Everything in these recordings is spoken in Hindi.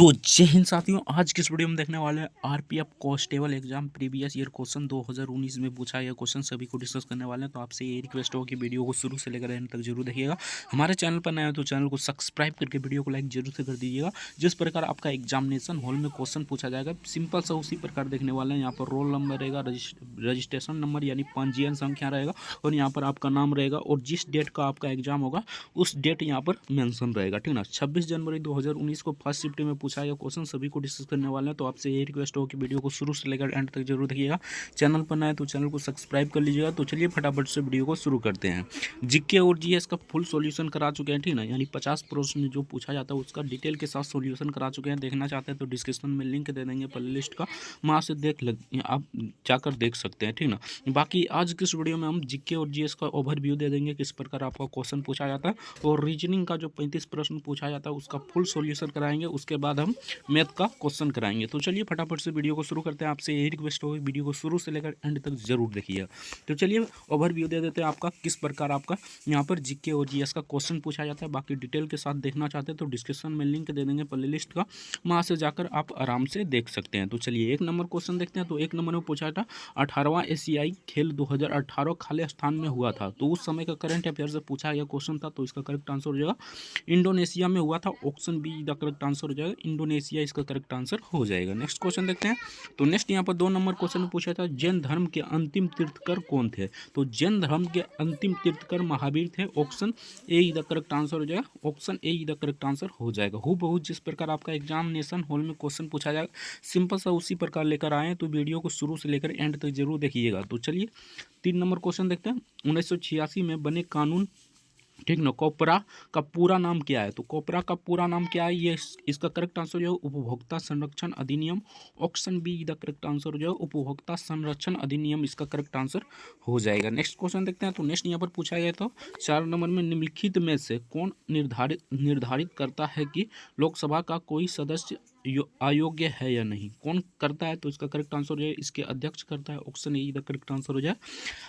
तो जय हिंद साथियों, आज की इस वीडियो में देखने वाले हैं RPF constable exam previous year question 2019 में पूछा गया क्वेश्चन सभी को डिस्कस करने वाले हैं। तो आपसे ये रिक्वेस्ट हो कि वीडियो को शुरू से लेकर एंड तक जरूर देखिएगा। हमारे चैनल पर नया है तो चैनल को सब्सक्राइब करके वीडियो को लाइक जरूर से कर दीजिएगा। जिस प्रकार आपका एग्जामिनेशन हॉल में क्वेश्चन पूछा जाएगा सिंपल सा उसी प्रकार देखने वाले हैं। यहाँ पर रोल नंबर रहेगा, रजिस्ट्रेशन नंबर यानी पंजीयन संख्या रहेगा और यहाँ पर आपका नाम रहेगा और जिस डेट का आपका एग्जाम होगा उस डेट यहाँ पर मेंशन रहेगा, ठीक ना। 26 जनवरी 2019 को फर्स्ट शिफ्ट में पूछा गया क्वेश्चन सभी को डिस्कस करने वाले हैं। तो आपसे यही रिक्वेस्ट हो कि वीडियो को शुरू से लेकर एंड तक जरूर देखिएगा। चैनल पर नए हैं तो चैनल को सब्सक्राइब कर लीजिएगा। तो चलिए फटाफट से वीडियो को शुरू करते हैं। जीके और जीएस का फुल सॉल्यूशन करा चुके हैं, ठीक ना, यानी 50 प्रश्न जो पूछा जाता है उसका डिटेल के साथ सॉल्यूशन करा चुके हैं। देखना चाहते हैं तो डिस्क्रिप्शन में लिंक दे देंगे प्ले लिस्ट का, वहाँ से आप जाकर देख सकते हैं, ठीक ना। बाकी आज की इस वीडियो में हम जीके और जीएस का ओवरव्यू दे देंगे, किस प्रकार आपका क्वेश्चन पूछा जाता है, और रीजनिंग का जो 35 प्रश्न पूछा जाता है उसका फुल सॉल्यूशन कराएंगे। उसके बाद हम मैथ का क्वेश्चन कराएंगे। तो चलिए फटाफट से वीडियो को शुरू करते हैं। आपसे यही रिक्वेस्ट होगी वीडियो को शुरू से लेकर एंड तक जरूर देखिएगा। तो चलिए ओवरव्यू दे देते हैं आपका किस प्रकार आपका यहाँ पर जीके और जीएस का क्वेश्चन पूछा जाता है। बाकी डिटेल के साथ देखना चाहते हैं तो डिस्क्रिप्शन में लिंक दे देंगे प्ले लिस्ट का, वहाँ से जाकर आप आराम से देख सकते हैं। तो चलिए एक नंबर क्वेश्चन देखते हैं। तो एक नंबर में पूछा था 18वां एशियाई खेल 2018 खालिस्तान में हुआ था। तो उस समय का करंट अफेयर से पूछा गया क्वेश्चन था। तो इसका करेक्ट आंसर हो जाएगा इंडोनेशिया में हुआ था। Option be the correct answer हो जाएगा, इंडोनेशिया इसका करेक्ट आंसर हो जाएगा। नेक्स्ट क्वेश्चन देखते हैं। तो नेक्स्ट यहाँ पर 2 नंबर क्वेश्चन में पूछा था जैन धर्म के अंतिम तीर्थकर कौन थे। तो जैन धर्म के अंतिम तीर्थकर महावीर थे। Option A the correct answer हो जाएगा, option A the correct answer हो जाएगा। हूबहू जिस प्रकार आपका एग्जामिनेशन हॉल में क्वेश्चन पूछा जाएगा सिंपल सा उसी प्रकार लेकर आए। तो वीडियो को शुरू से लेकर एंड तक जरूर देखिएगा। तो चलिए 3 नंबर क्वेश्चन देखते हैं। 1986 में बने कानून, ठीक ना, कोपरा का पूरा नाम क्या है। तो कोपरा का पूरा नाम क्या है, ये इसका करेक्ट आंसर जो है उपभोक्ता संरक्षण अधिनियम। Option be the correct answer जो है उपभोक्ता संरक्षण अधिनियम इसका करेक्ट आंसर हो जाएगा। नेक्स्ट क्वेश्चन देखते हैं। तो नेक्स्ट यहाँ पर पूछा गया तो 4 नंबर में निम्नलिखित में से कौन निर्धारित करता है कि लोकसभा का कोई सदस्य अयोग्य है या नहीं। कौन करता है, तो इसका करेक्ट आंसर जो है इसके अध्यक्ष करता है। Option A the correct answer हो जाए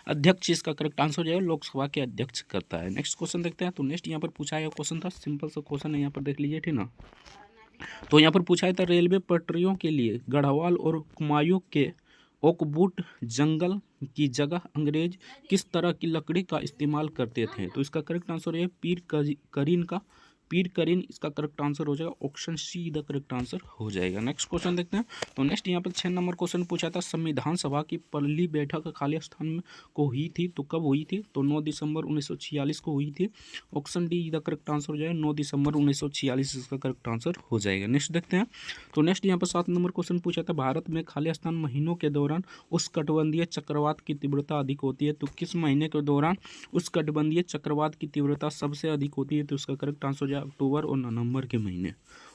अध्यक्ष इसका करेक्ट आंसर जो है लोकसभा के अध्यक्ष करता है। नेक्स्ट क्वेश्चन देखते हैं। तो नेक्स्ट यहाँ पर पूछा गया क्वेश्चन था, सिंपल सा क्वेश्चन है, यहाँ पर देख लीजिए, ठीक ना। तो यहाँ पर पूछा था रेलवे पटरियों के लिए गढ़वाल और कुमायूं के ओकवुड जंगल की जगह अंग्रेज किस तरह की लकड़ी का इस्तेमाल करते थे। तो इसका करेक्ट आंसर है पीर करीन इसका करेक्ट आंसर हो जाएगा। Option see the correct answer हो जाएगा। नेक्स्ट क्वेश्चन देखते हैं। तो नेक्स्ट यहाँ पर 6 नंबर क्वेश्चन पूछा था संविधान सभा की पहली बैठक खालिस्तान में को हुई थी। तो कब हुई थी, तो 9 दिसंबर 1946 को हुई थी। Option D the correct answer हो जाएगा 9 दिसंबर 1946 इसका करेक्ट आंसर हो जाएगा। नेक्स्ट देखते हैं। तो नेक्स्ट यहाँ पर 7 नंबर क्वेश्चन पूछा था भारत में खालिस्तान महीनों के दौरान उष्णकटिबंधीय चक्रवात की तीव्रता अधिक होती है। तो किस महीने के दौरान उष्णकटिबंधीय चक्रवात की तीव्रता सबसे अधिक होती है। तो इसका करेक्ट आंसर हो जाए अक्टूबर और नवंबर के महीने।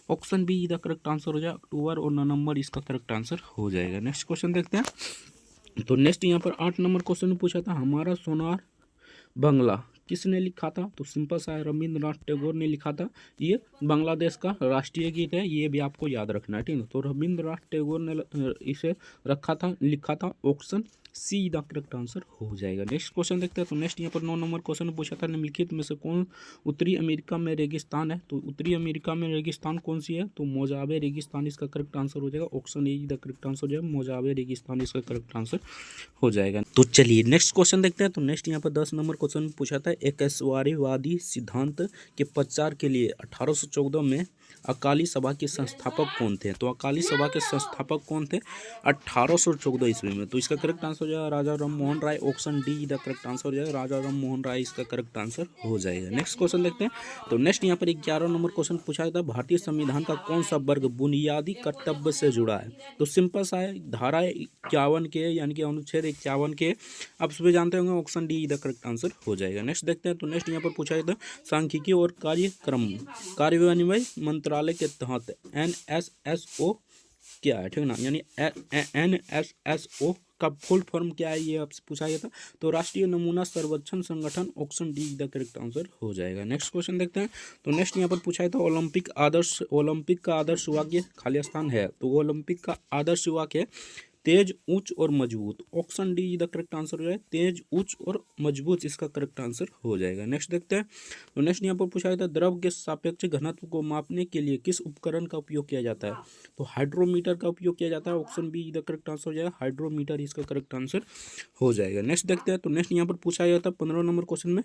Option be the correct answer हो जाए अक्टूबर और नवंबर इसका करेक्ट आंसर हो जाएगा। नेक्स्ट क्वेश्चन देखते हैं। तो नेक्स्ट यहाँ पर 8 नंबर क्वेश्चन पूछा था हमारा सोनार बंगला किसने लिखा था। तो सिंपल सा रविंद्रनाथ टैगोर ने लिखा था। ये बांग्लादेश का राष्ट्रीय गीत है, ये भी आपको याद रखना है, ठीक है। तो रविंद्रनाथ टैगोर ने इसे लिखा था। Option see the correct answer हो जाएगा। नेक्स्ट क्वेश्चन देखते हैं। तो नेक्स्ट यहाँ पर 9 नंबर क्वेश्चन पूछा था निम्नलिखित में से कौन उत्तरी अमेरिका में रेगिस्तान है। तो उत्तरी अमेरिका में रेगिस्तान कौन सी है, तो मोजावे रेगिस्तान इसका करेक्ट आंसर हो जाएगा। Option A the correct answer हो जाएगा मोजावे रेगिस्तान इसका करेक्ट आंसर हो जाएगा। तो चलिए नेक्स्ट क्वेश्चन देखते हैं। तो नेक्स्ट यहाँ पर 10 नंबर क्वेश्चन पूछा था एकस्वरीवादी सिद्धांत के प्रचार के लिए 1814 में अकाली सभा के संस्थापक कौन थे। तो अकाली सभा के संस्थापक कौन थे 1814 ईस्वी में। तो इसका करेक्ट आंसर हो जाएगा Raja Ram Mohan Roy. Option D the correct answer हो जाएगा राजा राम मोहन राय इसका करेक्ट आंसर हो जाएगा। नेक्स्ट क्वेश्चन देखते हैं। तो नेक्स्ट यहाँ पर 11 नंबर क्वेश्चन पूछा था भारतीय संविधान का कौन सा वर्ग बुनियादी कर्तव्य से जुड़ा है। तो सिंपल सा है धारा 51 के यानी कि अनुच्छेद 51 के, आप सभी जानते होंगे। Option D the correct answer हो जाएगा। नेक्स्ट देखते हैं। तो नेक्स्ट यहाँ पर पूछा था सांख्यिकी और कार्यान्वयन मंत्रालय के तहत NSSO क्या है, ठीक ना, यानी NSSO का फुल फॉर्म क्या है, ये आपसे पूछा गया था। तो राष्ट्रीय नमूना सर्वेक्षण संगठन। Option D the correct answer हो जाएगा। नेक्स्ट क्वेश्चन देखते हैं। तो नेक्स्ट यहाँ पर पूछा है तो ओलंपिक का आदर्श वाक्य खालिस्तान है। तो ओलंपिक का आदर्श वाक्य तेज, उच्च और मजबूत। Option D is the correct answer हो जाए, तेज, उच्च और मजबूत इसका करेक्ट आंसर हो जाएगा। नेक्स्ट देखते हैं। तो नेक्स्ट यहाँ पर पूछा गया था, द्रव के सापेक्ष घनत्व को मापने के लिए किस उपकरण का उपयोग किया जाता है? तो हाइड्रोमीटर का उपयोग किया जाता है। Option be the correct answer हो जाएगा, हाइड्रोमीटर इसका करेक्ट आंसर हो जाएगा। नेक्स्ट देखते हैं। तो नेक्स्ट यहाँ पर पूछा गया था 15 नंबर क्वेश्चन में,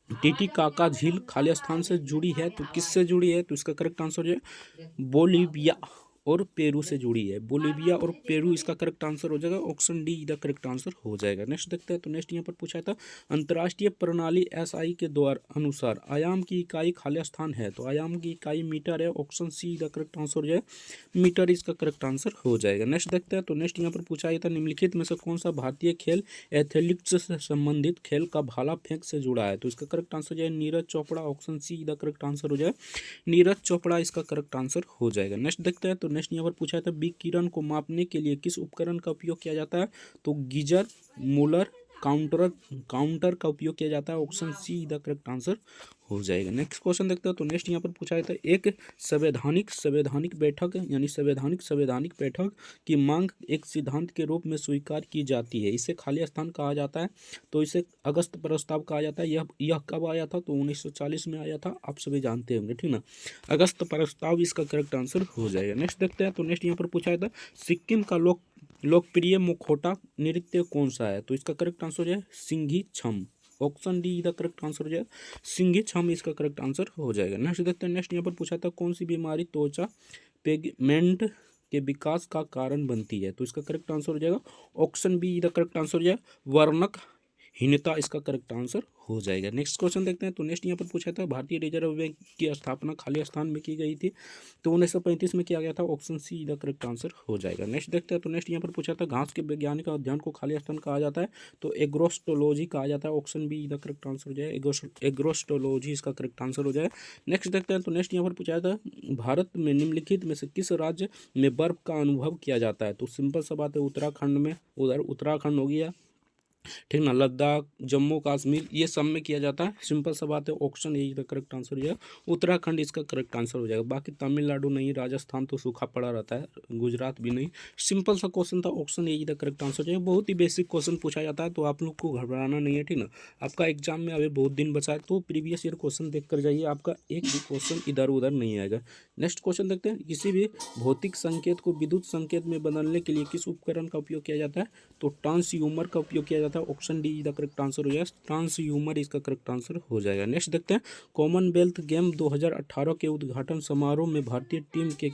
टीटीकाका झील खाली स्थान से जुड़ी है तो किससे जुड़ी है? तो इसका करेक्ट आंसर जो है बोलिविया और पेरू से जुड़ी है। बोलिविया और पेरू इसका करेक्ट आंसर हो जाएगा। Option D the correct answer हो जाएगा। नेक्स्ट देखते हैं। तो नेक्स्ट यहाँ पर पूछा था, अंतर्राष्ट्रीय प्रणाली एसआई के द्वारा अनुसार आयाम की इकाई खाली स्थान है तो आयाम की इकाई मीटर है। Option see the correct answer हो जाएगा, मीटर इसका करेक्ट आंसर हो जाएगा। नेक्स्ट देखते हैं। तो नेक्स्ट यहाँ पर पूछा गया था, निम्नलिखित में से कौन सा भारतीय खेल एथलेटिक्स से संबंधित खेल का भाला फेंक से जुड़ा है? तो इसका करेक्ट आंसर हो जाएगा Neeraj Chopra. Option see the correct answer हो जाएगा, नीरज चोपड़ा इसका करेक्ट आंसर हो जाएगा। नेक्स्ट देखते हैं। तो नेक्स्ट यहाँ पर पूछा था, विकिरण को मापने के लिए किस उपकरण का उपयोग किया जाता है? तो गीजर, मूलर, काउंटर का उपयोग किया जाता है। Option see the correct answer हो जाएगा। नेक्स्ट क्वेश्चन देखते हैं। तो नेक्स्ट यहाँ पर पूछा गया था, एक संवैधानिक बैठक यानी संवैधानिक बैठक की मांग एक सिद्धांत के रूप में स्वीकार की जाती है, इसे खाली स्थान कहा जाता है। तो इसे अगस्त प्रस्ताव कहा जाता है। यह कब आया था? तो 1940 में आया था, आप सभी जानते होंगे, ठीक ना। अगस्त प्रस्ताव इसका करेक्ट आंसर हो जाएगा। नेक्स्ट देखते हैं। तो नेक्स्ट यहाँ पर पूछा गया था, सिक्किम का लोकप्रिय मुखौटा नृत्य कौन सा है? तो इसका करेक्ट आंसर हो जाए सिंघी छम। Option D the correct answer हो जाएगा, सिंघी छम इसका करेक्ट आंसर हो जाएगा। नेक्स्ट देखते हैं। नेक्स्ट यहाँ पर पूछा था, कौन सी बीमारी त्वचा पिगमेंट के विकास का कारण बनती है? तो इसका करेक्ट आंसर हो जाएगा, option be the correct answer हो जाएगा, वर्णहीनता इसका करेक्ट आंसर हो जाएगा। नेक्स्ट क्वेश्चन देखते हैं। तो नेक्स्ट यहाँ पर पूछा था, भारतीय रिजर्व बैंक की स्थापना खाली स्थान में की गई थी तो 1935 में किया गया था। Option see the correct answer हो जाएगा। नेक्स्ट देखते हैं। तो नेक्स्ट यहाँ पर पूछा था, घास के वैज्ञानिक अध्ययन को खाली स्थान कहा जाता है तो एग्रोस्टोलॉजी कहा जाता है। Option be the correct answer हो जाएगा, एग्रोस्टोलॉजी इसका करेक्ट आंसर हो जाएगा। नेक्स्ट देखते हैं। तो नेक्स्ट यहाँ पर पूछा था, भारत में निम्नलिखित में से किस राज्य में बर्फ का अनुभव किया जाता है? तो सिंपल सा बात है, उत्तराखंड में, उधर उत्तराखंड हो गया, ठीक ना, लद्दाख, जम्मू कश्मीर, ये सब में किया जाता है। सिंपल सा बात है, ऑप्शन ए का करेक्ट आंसर हो जाएगा, उत्तराखंड इसका करेक्ट आंसर हो जाएगा। बाकी तमिलनाडु नहीं, राजस्थान तो सूखा पड़ा रहता है, गुजरात भी नहीं। सिंपल सा क्वेश्चन था, option A the correct answer हो जाएगा। बहुत ही बेसिक क्वेश्चन पूछा जाता है तो आप लोग को घबराना नहीं है, ठीक ना। आपका एग्जाम में अभी बहुत दिन बचा है तो प्रीवियस ईयर क्वेश्चन देख कर जाइए, आपका एक भी क्वेश्चन इधर उधर नहीं आएगा। नेक्स्ट क्वेश्चन देखते हैं, किसी भी भौतिक संकेत को विद्युत संकेत में बदलने के लिए किस उपकरण का उपयोग किया जाता है? तो ट्रांसड्यूमर का उपयोग किया जाता है। Option D the correct answer हो जाएगा, ट्रांसड्यूमर इसका करेक्ट आंसर हो जाएगा। नेक्स्ट देखते हैं, कॉमनवेल्थ गेम 2018 के उद्घाटन समारोह में भारतीय टीम के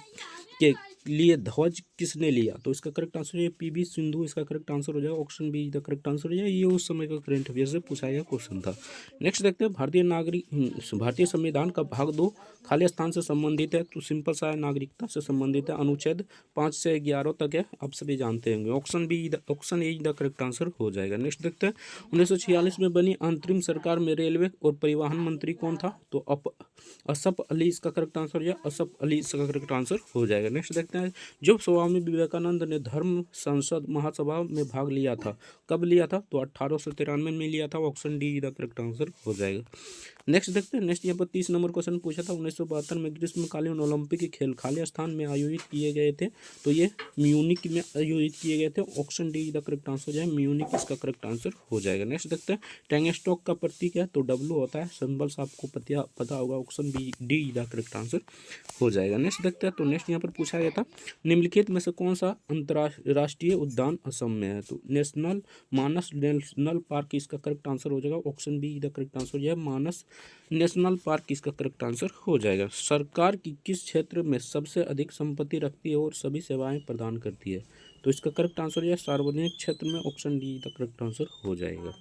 लिए ध्वज किसने लिया? तो इसका करेक्ट आंसर है पीवी सिंधु इसका करेक्ट आंसर हो जाएगा। Option be the correct answer हो जाएगा। ये उस समय का करंट अफेयर से पूछा गया क्वेश्चन था। नेक्स्ट देखते हैं, भारतीय संविधान का भाग 2 खाली स्थान से संबंधित है तो सिंपल सा है, नागरिकता से संबंधित है। अनुच्छेद 5 से 11 तक है, आप सभी जानते होंगे। Option A the correct answer हो जाएगा। नेक्स्ट देखते हैं, 1946 में बनी अंतरिम सरकार में रेलवे और परिवहन मंत्री कौन था? तो असफ अली इसका करेक्ट आंसर हो जाएगा, असफ अली इसका करेक्ट आंसर हो जाएगा। नेक्स्ट देखते हैं, जब स्वामी विवेकानंद ने धर्म संसद महासभा में भाग लिया था, कब लिया था? तो 1893 में लिया था। Option D the correct answer हो जाएगा। नेक्स्ट देखते हैं, नेक्स्ट यहाँ पर 30 नंबर क्वेश्चन पूछा था, 1972 में ग्रीष्मकालीन ओलंपिक खेल खाली स्थान में आयोजित किए गए थे तो ये म्यूनिक में आयोजित किए गए थे। Option D the correct answer हो जाए, म्यूनिक इसका करेक्ट आंसर हो जाएगा। नेक्स्ट देखते हैं, टैंगस्टॉक का प्रतीक है तो डब्ल्यू होता है, सिंबल से आपको पता होगा। Option B D the correct answer हो जाएगा। नेक्स्ट देखते हैं, तो नेक्स्ट यहाँ पर पूछा गया था, निम्नलिखित में से कौन सा अंतर्राष्ट्रीय उद्यान असम में है? तो मानस नेशनल पार्क इसका करेक्ट आंसर हो जाएगा। Option be the correct answer हो जाएगा, मानस नेशनल पार्क इसका करेक्ट आंसर हो जाएगा। सरकार की किस क्षेत्र में सबसे अधिक संपत्ति रखती है और सभी सेवाएं प्रदान करती है? तो इसका करेक्ट आंसर हो जाएगा सार्वजनिक क्षेत्र में। Option D the correct answer हो जाएगा।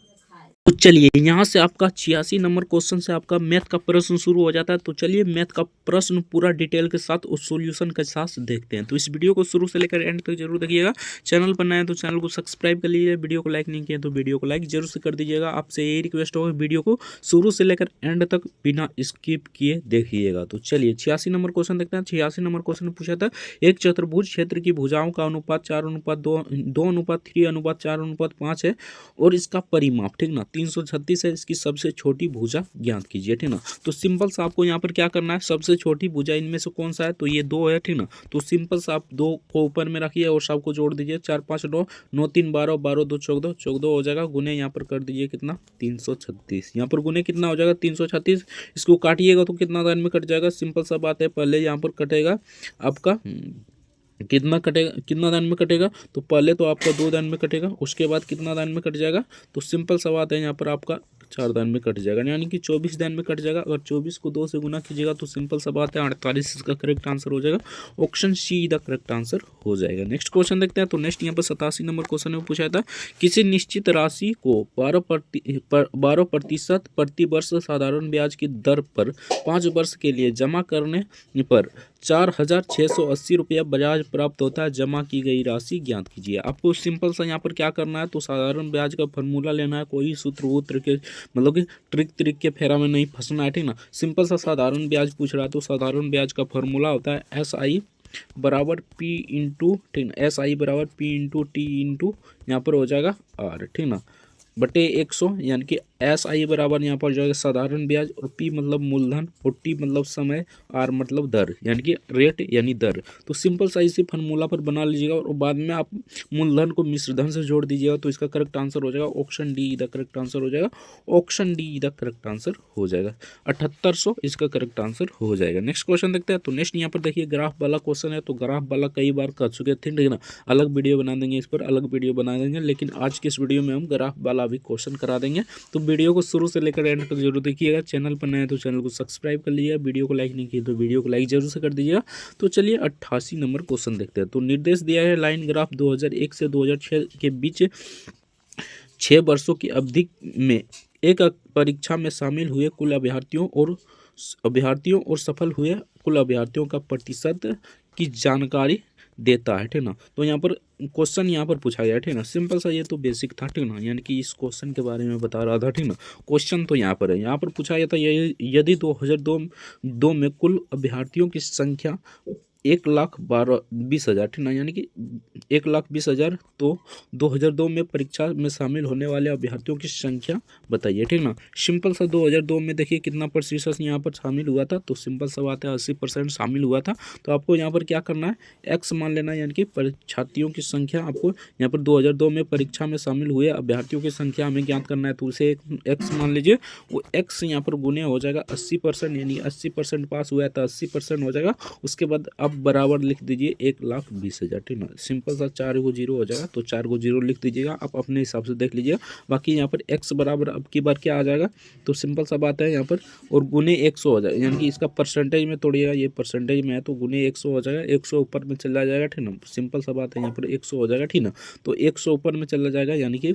तो चलिए यहाँ से आपका 86 नंबर क्वेश्चन से आपका मैथ का प्रश्न शुरू हो जाता है। तो चलिए मैथ का प्रश्न पूरा डिटेल के साथ और सॉल्यूशन के साथ देखते हैं। तो इस वीडियो को शुरू से लेकर एंड तक जरूर देखिएगा। चैनल पर नए हैं तो चैनल को सब्सक्राइब कर लीजिए, वीडियो को लाइक नहीं किया तो वीडियो को लाइक जरूर से कर दीजिएगा। आपसे यही रिक्वेस्ट होगा, वीडियो को शुरू से लेकर एंड तक बिना स्किप किए देखिएगा। तो चलिए 86 नंबर क्वेश्चन देखते हैं। 86 नंबर क्वेश्चन पूछा था, एक चतुर्भुज क्षेत्र की भुजाओं का अनुपात 4:2, 2:3:4:5 है और इसका परिमाप, ठीक ना, 336 है, इसकी सबसे छोटी भुजा ज्ञात कीजिए, ठीक ना। तो सिंपल सा आपको यहाँ पर क्या करना है, सबसे छोटी भुजा इनमें से कौन सा है, तो ये 2 है, ठीक ना। तो सिंपल सा आप 2 को ऊपर में रखिए और सबको जोड़ दीजिए, 4 5 9, 9 3 12, 12 2 14, 14 हो जाएगा, गुने यहाँ पर कर दीजिए कितना 336, यहाँ पर गुने कितना हो जाएगा 336। इसको काटिएगा तो कितना दान में कट जाएगा, सिंपल सा बात है, पहले यहाँ पर कटेगा आपका कितना कटेगा, कितना दान में कटेगा, तो पहले तो आपका 2 दान में कटेगा, उसके बाद कितना दान में कट जाएगा, तो सिंपल सा बात है यहाँ पर आपका 4 दान में कट जाएगा, यानी कि 24 दान में कट जाएगा। अगर 24 को 2 से गुना कीजिएगा तो सिंपल सा बात है 48 इसका करेक्ट आंसर हो जाएगा, option see the correct answer हो जाएगा। नेक्स्ट क्वेश्चन देखते हैं। तो नेक्स्ट यहाँ पर 87 नंबर क्वेश्चन में पूछा था, किसी निश्चित राशि को 12% प्रति वर्ष साधारण ब्याज की दर पर 5 वर्ष के लिए जमा करने पर 4,680 रुपया ब्याज प्राप्त होता है, जमा की गई राशि ज्ञात कीजिए। आपको सिंपल सा यहाँ पर क्या करना है, तो साधारण ब्याज का फॉर्मूला लेना है, कोई सूत्र वूत्र के मतलब कि ट्रिक के फेरा में नहीं फंसना है, ठीक ना। सिंपल सा साधारण ब्याज पूछ रहा है, तो साधारण ब्याज का फॉर्मूला होता है SI बराबर P इंटू, ठीक ना, SI बराबर P इंटू T इंटू यहाँ पर हो जाएगा R, ठीक ना, बटे 100, यानी कि SI बराबर यहाँ पर जाएगा साधारण ब्याज, और P मतलब मूलधन, और T मतलब समय, R मतलब दर, यानी कि रेट यानी दर। तो सिंपल सा इसी फार्मूला पर बना लीजिएगा और बाद में आप मूलधन को मिश्रधन से जोड़ दीजिएगा, तो इसका करेक्ट आंसर हो जाएगा option D the correct answer हो जाएगा, option D the correct answer हो जाएगा, 7800 इसका करेक्ट आंसर हो जाएगा। नेक्स्ट क्वेश्चन देखते हैं। तो नेक्स्ट यहाँ पर देखिए ग्राफ वाला क्वेश्चन है, तो ग्राफ वाला कई बार कर चुके थे, ठीक है ना, अलग वीडियो बना देंगे, इस पर अलग वीडियो बना देंगे, लेकिन आज के इस वीडियो में हम ग्राफ वाला भी क्वेश्चन करा देंगे। तो वीडियो को शुरू से लेकर एंड तक जरूर देखिएगा, चैनल पर नए हैं तो चैनल को सब्सक्राइब कर लीजिएगा, वीडियो को लाइक नहीं किया तो वीडियो को लाइक जरूर से कर दीजिएगा। तो चलिए 88 नंबर क्वेश्चन देखते हैं। तो निर्देश दिया है, लाइन ग्राफ 2001 से 2006 के बीच 6 वर्षों की अवधि में एक परीक्षा में शामिल हुए कुल अभ्यर्थियों और सफल हुए कुल अभ्यर्थियों का प्रतिशत की जानकारी देता है, ठीक ना। तो यहाँ पर क्वेश्चन यहाँ पर पूछा गया, ठीक ना, सिंपल सा, ये तो बेसिक था, ठीक ना, यानी कि इस क्वेश्चन के बारे में बता रहा था, ठीक ना। क्वेश्चन तो यहाँ पर है, यहाँ पर पूछा गया था यदि 2002 में कुल अभ्यर्थियों की संख्या 1,20,000, ठीक ना, यानी कि 1,20,000, तो 2002 में परीक्षा में शामिल होने वाले अभ्यर्थियों की संख्या बताइए, ठीक ना। सिंपल सा 2002 में देखिए कितना प्रतिशत यहाँ पर शामिल हुआ था, तो सिंपल सा बात है 80% शामिल हुआ था। तो आपको यहाँ पर क्या करना है, एक्स मान लेना है, यानी कि परीक्षार्थियों की संख्या आपको यहाँ पर 2002 में परीक्षा में शामिल हुए अभ्यर्थियों की संख्या हमें ज्ञात करना है, तो उसे एक्स मान लीजिए, वो एक्स यहाँ पर गुने हो जाएगा 80%, यानी 80% पास हुआ है तो 80% हो जाएगा। उसके बाद अब बराबर लिख दीजिए 1,20,000, ठीक ना, सिंपल सा 4 को 0 हो जाएगा, तो 4 को 0 लिख दीजिएगा, आप अपने हिसाब से देख लीजिएगा। बाकी यहाँ पर x बराबर अब की बार क्या आ जाएगा, तो सिंपल सा बात है यहाँ पर, और गुने 100 हो जाएगा, यानी कि इसका परसेंटेज में तोड़िएगा, ये परसेंटेज में है तो गुने 100 हो जाएगा, 100 ऊपर में चला जाएगा, ठीक ना, सिंपल सा बात है यहाँ पर 100 हो जाएगा, ठीक ना। तो 100 ऊपर में चला जाएगा, यानी कि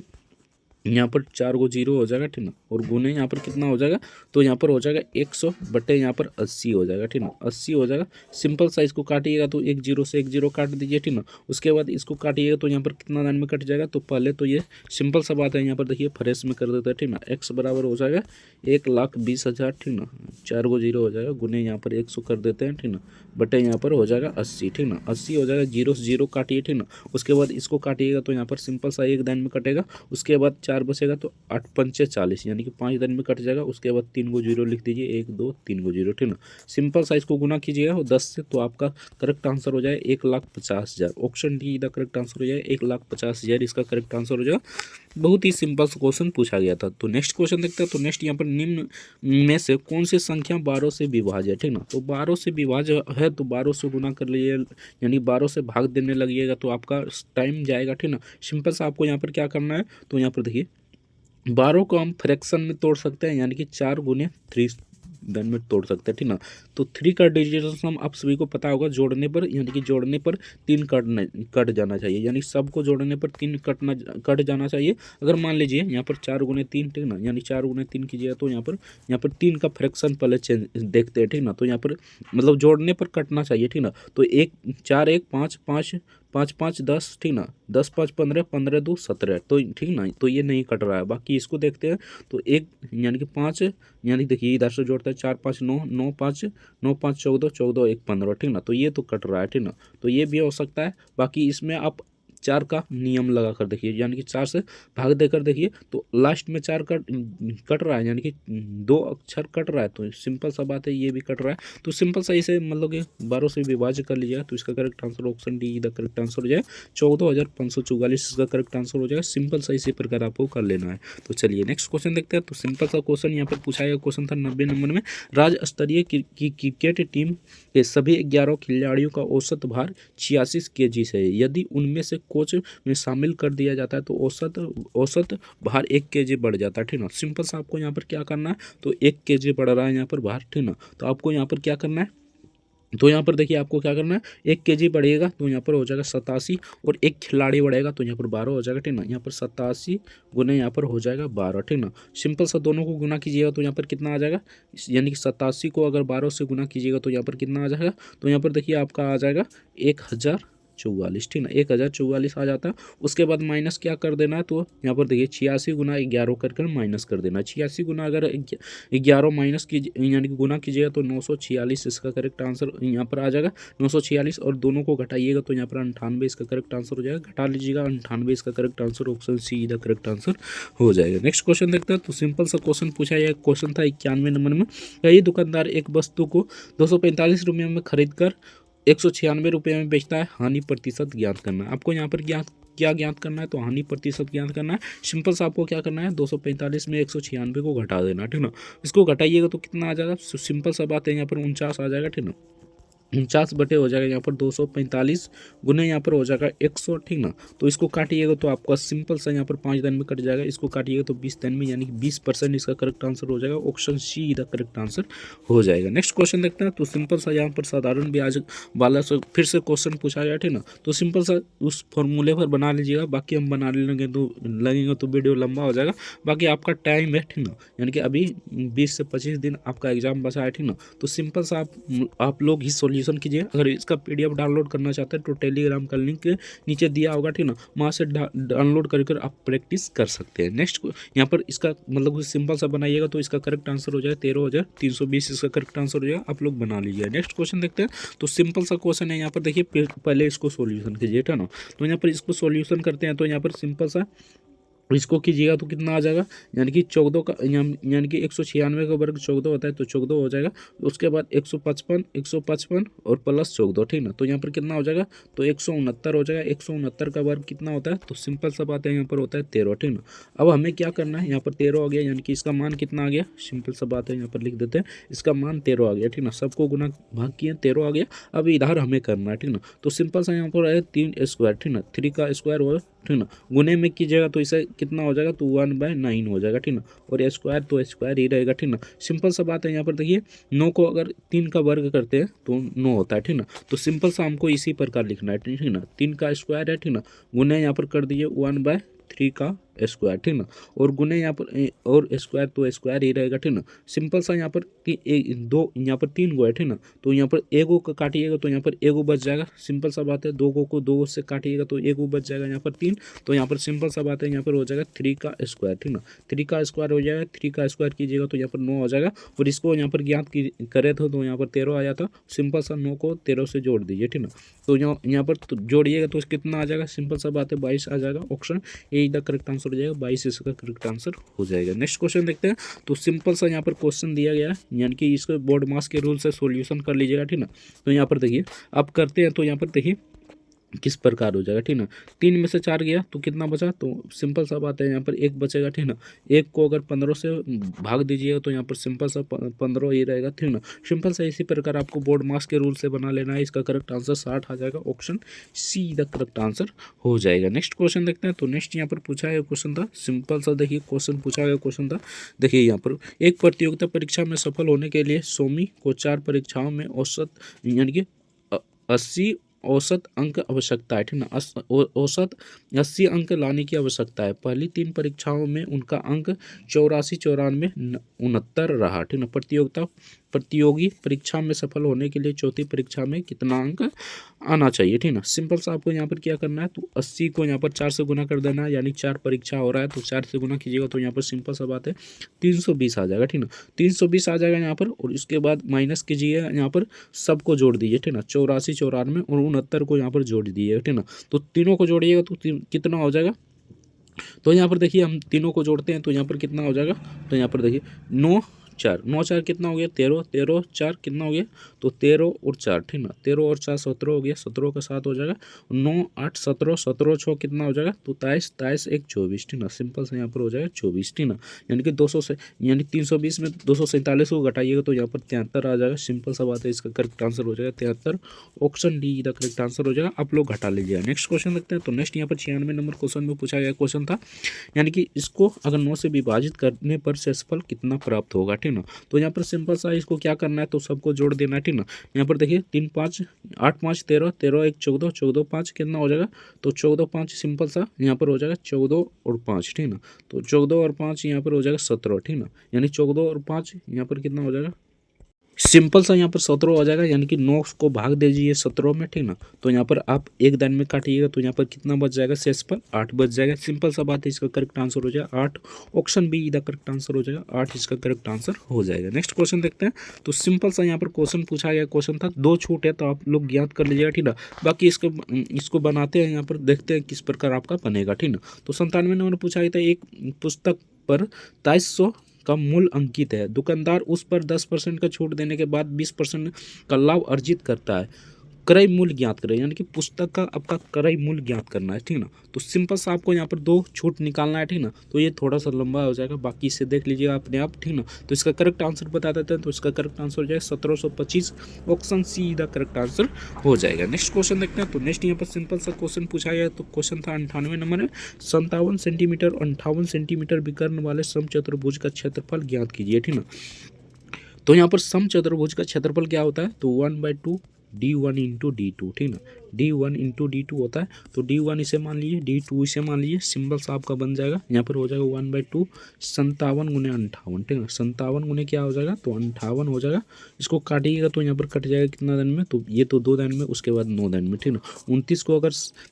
यहाँ पर 4 को 0 हो जाएगा, ठीक ना, और गुने यहाँ पर कितना हो जाएगा, तो यहाँ पर हो जाएगा 100 बटे यहाँ पर 80 हो जाएगा, ठीक ना, 80 हो जाएगा। सिंपल सा इसको काटिएगा तो 1 0 से 1 0 काट दीजिए, ठीक ना। उसके बाद इसको काटिएगा तो यहाँ पर कितना दान में कट जाएगा, तो पहले तो ये सिंपल सा बात है, यहाँ पर देखिए फ्रेश में कर देता है, ठीक ना, x बराबर हो जाएगा 1,20,000, ठीक ना, 4 को 0 हो जाएगा, गुने यहाँ पर 100 कर देते हैं, ठीक ना, बटे यहाँ पर हो जाएगा 80, ठीक ना, 80 हो जाएगा, 0 से 0 काटिए, ठीक ना। उसके बाद इसको काटिएगा तो यहाँ पर सिंपल सा 1 दान में कटेगा, उसके बाद 4 बचेगा, तो 8 पंचे 40, यानी कि 5 दान में कट जाएगा। उसके बाद 3 को 0 लिख दीजिए, 1 2 3 को 0, ठीक ना। सिंपल सा इसको गुना कीजिएगा और 10 से, तो आपका करेक्ट आंसर हो जाए 1,50,000, option D the correct answer हो जाए 1,50,000 इसका करेक्ट आंसर हो जाएगा। बहुत ही सिंपल सा क्वेश्चन पूछा गया था। तो नेक्स्ट क्वेश्चन देखते हैं। तो नेक्स्ट यहाँ पर निम्न में से कौन सी संख्या 12 से विभाज्य है, ठीक ना। तो 12 से विभाज्य है तो 12 से गुना कर लीजिए, यानी 12 से भाग देने लगिएगा तो आपका टाइम जाएगा, ठीक ना। सिंपल सा आपको यहाँ पर क्या करना है, तो यहाँ पर देखिए 12 को हम फ्रैक्शन में तोड़ सकते हैं, यानी कि 4 गुने 3 गन में तोड़ सकते हैं, ठीक ना। तो 3 का डिजिटल आप सभी को पता होगा, जोड़ने पर, यानी कि जोड़ने पर 3 कट जाना चाहिए, यानी सबको जोड़ने पर 3 कट जाना चाहिए। अगर मान लीजिए यहाँ पर 4 गुने 3, ठीक ना, यानी 4 गुने 3 कीजिएगा तो यहाँ पर 3 का फ्रैक्शन पहले चेंज देखते हैं, ठीक ना। तो यहाँ पर मतलब जोड़ने पर कटना चाहिए, ठीक ना। तो 1 4 1 5 5 5 5 10, ठीक ना, 10 5 15 15 2 17, तो ठीक ना, तो ये नहीं कट रहा है। बाकी इसको देखते हैं, तो 1 यानी कि 5, यानी देखिए इधर से जोड़ता है 4 5 9 9 5 9 5 14 14 1 15, ठीक ना, तो ये तो कट रहा है, ठीक ना, तो ये भी हो सकता है। बाकी इसमें आप 4 का नियम लगा कर देखिए, यानी कि 4 से भाग देकर देखिए तो लास्ट में 4 कट रहा है, यानी कि 2 अक्षर कट रहा है, तो सिंपल सा बात है ये भी कट रहा है। तो सिंपल सा इसे मतलब कि 12 से विभाजित कर लीजिएगा, तो इसका correct answer option D the correct answer हो जाएगा। 14,544 इसका करेक्ट आंसर हो जाएगा। सिंपल सा इसी प्रकार आपको कर लेना है। तो चलिए नेक्स्ट क्वेश्चन देखते हैं। तो सिंपल सा क्वेश्चन यहाँ पर पूछा गया क्वेश्चन था 90 नंबर में। राज्य स्तरीय क्रिकेट टीम के सभी 11 खिलाड़ियों का औसत भार 86 kg है। यदि उनमें से कोच में शामिल कर दिया जाता है तो औसत भार 1 kg बढ़ जाता है, ठीक ना। सिंपल सा आपको यहाँ पर क्या करना है, तो 1 kg बढ़ रहा है यहाँ पर भार, ठीक ना। तो आपको यहाँ पर क्या करना है, तो यहाँ पर देखिए आपको क्या करना है, 1 kg बढ़ेगा तो यहाँ पर हो जाएगा 87, और एक खिलाड़ी बढ़ेगा तो यहाँ पर 12 हो जाएगा, ठीक ना। यहाँ पर 87 गुने यहाँ पर हो जाएगा 12, ठीक ना। सिंपल सा दोनों को गुना कीजिएगा तो यहाँ पर कितना आ जाएगा, यानी कि 87 को अगर 12 से गुना कीजिएगा तो यहाँ पर कितना आ जाएगा, तो यहाँ पर देखिए आपका आ जाएगा 1044, ठीक ना। 1044 आ जाता है। उसके बाद माइनस क्या कर देना है, तो यहाँ पर देखिए 86 गुना 11 कर माइनस कर देना है। 86 गुना अगर 11 माइनस कीजिए यानी कि गुना कीजिएगा तो 946 इसका करेक्ट आंसर यहाँ पर आ जाएगा। 946 और दोनों को घटाइएगा तो यहाँ पर 98 इसका करेक्ट आंसर हो जाएगा। घटा लीजिएगा 98 इसका correct answer, option see the correct answer हो जाएगा। नेक्स्ट क्वेश्चन देखते हैं। तो सिंपल सा क्वेश्चन पूछा गया क्वेश्चन था 91 नंबर में। कई दुकानदार एक वस्तु को 245 रुपये में खरीद कर 196 रुपये में बेचता है। हानि प्रतिशत ज्ञात करना है। आपको यहाँ पर क्या ज्ञात करना है, तो हानि प्रतिशत ज्ञात करना है। सिंपल सा आपको क्या करना है, 245 में 196 को घटा देना, ठीक ना। इसको घटाइएगा तो कितना आ जाएगा, सिंपल सा बात है यहाँ पर 49 आ जाएगा, ठीक ना। 49 बटे हो जाएगा यहाँ पर 245 गुने यहाँ पर हो जाएगा 100, ठीक ना। तो इसको काटिएगा तो आपका सिंपल सा यहाँ पर 5 दिन में कट जाएगा। इसको काटिएगा तो 20 दिन में, यानी कि 20% इसका करेक्ट आंसर हो जाएगा। Option see the correct answer हो जाएगा। नेक्स्ट क्वेश्चन देखते हैं। तो सिंपल सा यहाँ पर साधारण ब्याज वाला से फिर से क्वेश्चन पूछा गया, ठीक ना। तो सिंपल सा उस फॉर्मूले पर बना लीजिएगा, बाकी हम बना लेंगे तो लगेंगे तो वीडियो लंबा हो जाएगा। बाकी आपका टाइम है, ठीक ना, यानी कि अभी 20 से 25 दिन आपका एग्जाम बचा है, ठीक ना। तो सिंपल सा आप लोग ही सोल्यूशन कीजिए। अगर इसका PDF डाउनलोड करना चाहते हैं तो टेलीग्राम का लिंक नीचे दिया होगा, ठीक ना, वहाँ से डाउनलोड कर आप प्रैक्टिस कर सकते हैं। नेक्स्ट यहाँ पर इसका मतलब सिंपल सा बनाइएगा तो इसका करेक्ट आंसर हो जाएगा 13,320 इसका करेक्ट आंसर हो जाएगा। आप लोग बना लीजिए। नेक्स्ट क्वेश्चन देखते हैं। तो सिंपल सा क्वेश्चन है यहाँ पर देखिए, पहले इसको सोल्यूशन कीजिए, ठीक ना। तो यहाँ पर इसको सोल्यूशन करते हैं तो यहाँ पर सिंपल सा इसको कीजिएगा तो कितना आ जाएगा, यानी कि 14 का यानी कि 196 का वर्ग 14 होता है तो 14 हो जाएगा। उसके बाद 155 और प्लस 14, ठीक ना। तो यहाँ पर कितना हो जाएगा, तो 169 हो जाएगा। 169 का वर्ग कितना होता है, तो सिंपल सा बात है यहाँ पर होता है 13, ठीक ना। अब हमें क्या करना है, यहाँ पर 13 हो गया, यानी कि इसका मान कितना आ गया, सिंपल सा बात है यहाँ पर लिख देते हैं, इसका मान 13 आ गया, ठीक ना। सबको गुना भाग किए 13 आ गया। अब इधर हमें करना है, ठीक ना। तो सिंपल सा यहाँ पर है 3 स्क्वायर, ठीक ना, 3 का स्क्वायर हो, ठीक ना। गुने में कीजिएगा तो इसे कितना हो जाएगा, तो 1/9 हो जाएगा, ठीक ना। और स्क्वायर तो स्क्वायर ही रहेगा, ठीक ना। सिंपल सा बात है यहाँ पर देखिए, 9 को अगर 3 का वर्ग करते हैं तो 9 होता है, ठीक ना। तो सिंपल सा हमको इसी प्रकार लिखना है, ठीक ना। 3 का स्क्वायर है, ठीक ना, गुने यहाँ पर कर दीजिए 1/3 का स्क्वायर, ठीक ना। और गुने यहाँ पर और स्क्वायर तो स्क्वायर ही रहेगा, ठीक ना। सिंपल सा यहाँ पर दो यहाँ पर 3 गो है, ठीक ना। तो यहाँ पर एगो का काटिएगा तो यहाँ पर एगो बच जाएगा। सिंपल सा बात है, 2 को 2 से काटिएगा तो एगो बच जाएगा, यहाँ पर 3। तो यहाँ पर सिंपल सा बात है यहाँ पर हो जाएगा 3 का स्क्वायर, ठीक ना। 3 का स्क्वायर हो जाएगा, 3 का स्क्वायर कीजिएगा तो यहाँ पर 9 हो जाएगा। और इसको यहाँ पर ज्ञात करे थे तो यहाँ पर 13 आया था। सिंपल सा 9 को 13 से जोड़ दीजिए, ठीक ना। तो यहाँ पर तो जोड़िएगा तो कितना आ जाएगा, सिंपल सा बात है 22 आ जाएगा। Option A the correct answer हो जाएगा, 22 इसका करेक्ट आंसर हो जाएगा। नेक्स्ट क्वेश्चन देखते हैं। तो सिंपल सा यहाँ पर क्वेश्चन दिया गया है, यानी कि इसको बोर्ड मास के रूल से सॉल्यूशन कर लीजिएगा, ठीक ना। तो यहाँ पर देखिए आप करते हैं तो यहाँ पर देखिए किस प्रकार हो जाएगा, ठीक ना। 3 में से 4 गया तो कितना बचा, तो सिंपल सा बात है यहाँ पर 1 बचेगा, ठीक ना। 1 को अगर 15 से भाग दीजिएगा तो यहाँ पर सिंपल सा 15 ही रहेगा, ठीक ना। सिंपल सा इसी प्रकार आपको बोर्ड मास के रूल से बना लेना है। इसका करेक्ट आंसर 60 आ जाएगा। Option see the correct answer हो जाएगा। नेक्स्ट क्वेश्चन देखते हैं। तो नेक्स्ट यहाँ पर पूछा गया क्वेश्चन था, सिंपल सा देखिए क्वेश्चन पूछा गया क्वेश्चन था। देखिए यहाँ पर एक प्रतियोगिता परीक्षा में सफल होने के लिए सोमी को 4 परीक्षाओं में औसत यानी कि 80 औसत अंक आवश्यकता है, ठीक ना। औसत 80 अंक लाने की आवश्यकता है। पहली 3 परीक्षाओं में उनका अंक 84, 94, 69 रहा, ठीक ना। प्रतियोगिता प्रतियोगी परीक्षा में सफल होने के लिए चौथी परीक्षा में कितना अंक आना चाहिए, ठीक ना। सिंपल सा आपको यहाँ पर क्या करना है, तो 80 को यहाँ पर 4 से गुना कर देना है, यानी 4 परीक्षा हो रहा है तो 4 से गुना कीजिएगा तो यहाँ पर सिंपल सा बात है 320 आ जाएगा, ठीक ना। 320 आ जाएगा यहाँ पर, और इसके बाद माइनस कीजिए, यहाँ पर सबको जोड़ दीजिए, ठीक ना। 84, 94 और 69 को यहाँ पर जोड़ दीजिए, ठीक ना। तो तीनों को जोड़िएगा तो कितना हो जाएगा, तो यहाँ पर देखिए हम तीनों को जोड़ते हैं तो यहाँ पर कितना हो जाएगा, तो यहाँ पर देखिए 9 4 कितना हो गया, 13 13 4 कितना हो गया, तो 13 और 4, ठीक ना। 13 और 4 17 हो गया, 17 का 7 हो जाएगा, 9 8 17 17 6 कितना हो जाएगा, तो 23 23 1 24, ठीक ना। सिंपल से यहाँ पर हो जाएगा 24, ठीक ना। यानी कि 200 से यानी 320 में 247 को घटाइएगा तो यहाँ पर 73 आ जाएगा। सिंपल सा बात है, इसका करेक्ट आंसर हो जाएगा 73। Option D the correct answer हो जाएगा। आप लोग घटा लीजिएगा। नेक्स्ट क्वेश्चन देखते हैं। तो नेक्स्ट यहाँ पर 96 नंबर क्वेश्चन में पूछा गया क्वेश्चन था, यानी कि इसको अगर 9 से विभाजित करने पर शेषफल कितना प्राप्त होगा, ठीक ना। तो यहाँ पर सिंपल सा इसको क्या करना है, तो सबको जोड़ देना है, ठीक ना। यहाँ पर देखिए 3 5 8 5 13 13 1 14 14 5 कितना हो जाएगा, तो 14 5 सिंपल सा यहाँ पर हो जाएगा 14 और 5, ठीक ना। तो 14 और 5 यहाँ पर हो जाएगा 17, ठीक ना। यानी 14 और 5 यहाँ पर कितना हो जाएगा, सिंपल सा यहाँ पर 17 हो जाएगा, यानी कि 9 को भाग दीजिए 17 में, ठीक ना। तो यहाँ पर आप एक दान में काटिएगा तो यहाँ पर कितना बच जाएगा, शेष पर 8 बच जाएगा। सिंपल सा बात है, इसका करेक्ट आंसर हो जाएगा 8। ऑप्शन बी इधर करेक्ट आंसर हो जाएगा 8, इसका करेक्ट आंसर हो जाएगा। नेक्स्ट क्वेश्चन देखते हैं। तो सिंपल सा यहाँ पर क्वेश्चन पूछा गया क्वेश्चन था, 2 छूट है तो आप लोग ज्ञात कर लीजिएगा, ठीक ना। बाकी इसको बनाते हैं, यहाँ पर देखते हैं किस प्रकार आपका बनेगा, ठीक ना। तो 97 नंबर पूछा गया था, एक पुस्तक पर 2300 का मूल्य अंकित है, दुकानदार उस पर 10% का छूट देने के बाद 20% का लाभ अर्जित करता है, क्रय मूल्य ज्ञात करें। यानी कि पुस्तक का आपका क्रय मूल्य ज्ञात करना है, ठीक ना। तो सिंपल सा आपको यहाँ पर 2 छूट निकालना है, ठीक ना। तो ये थोड़ा सा लंबा हो जाएगा, बाकी इसे देख लीजिएगा अपने आप, ठीक ना। तो इसका करेक्ट आंसर बता देते हैं। तो इसका करेक्ट आंसर हो जाएगा 1725। Option see the correct answer हो जाएगा। नेक्स्ट क्वेश्चन देखते हैं। तो नेक्स्ट यहाँ पर सिंपल सा क्वेश्चन पूछा गया, तो क्वेश्चन था 98 नंबर है, 57 सेंटीमीटर और 58 सेंटीमीटर विकर्ण वाले समचतुर्भुज का क्षेत्रफल ज्ञात कीजिए, ठीक ना। तो यहाँ पर समचतुर्भुज का क्षेत्रफल क्या होता है, तो 1/2 D1 इंटू D2, ठीक ना। D1 इंटू D2 होता है, तो D1 इसे मान लीजिए, D2 इसे मान लीजिए। सिंबल सा आपका बन जाएगा, यहाँ पर हो जाएगा 1/2 57 गुने 58, ठीक ना। 57 गुने क्या हो जाएगा, तो 58 हो जाएगा। इसको काटिएगा तो यहाँ पर कट जाएगा कितना दिन में, तो ये तो 2 दिन में, उसके बाद 9 दिन में, ठीक ना। 29 को अगर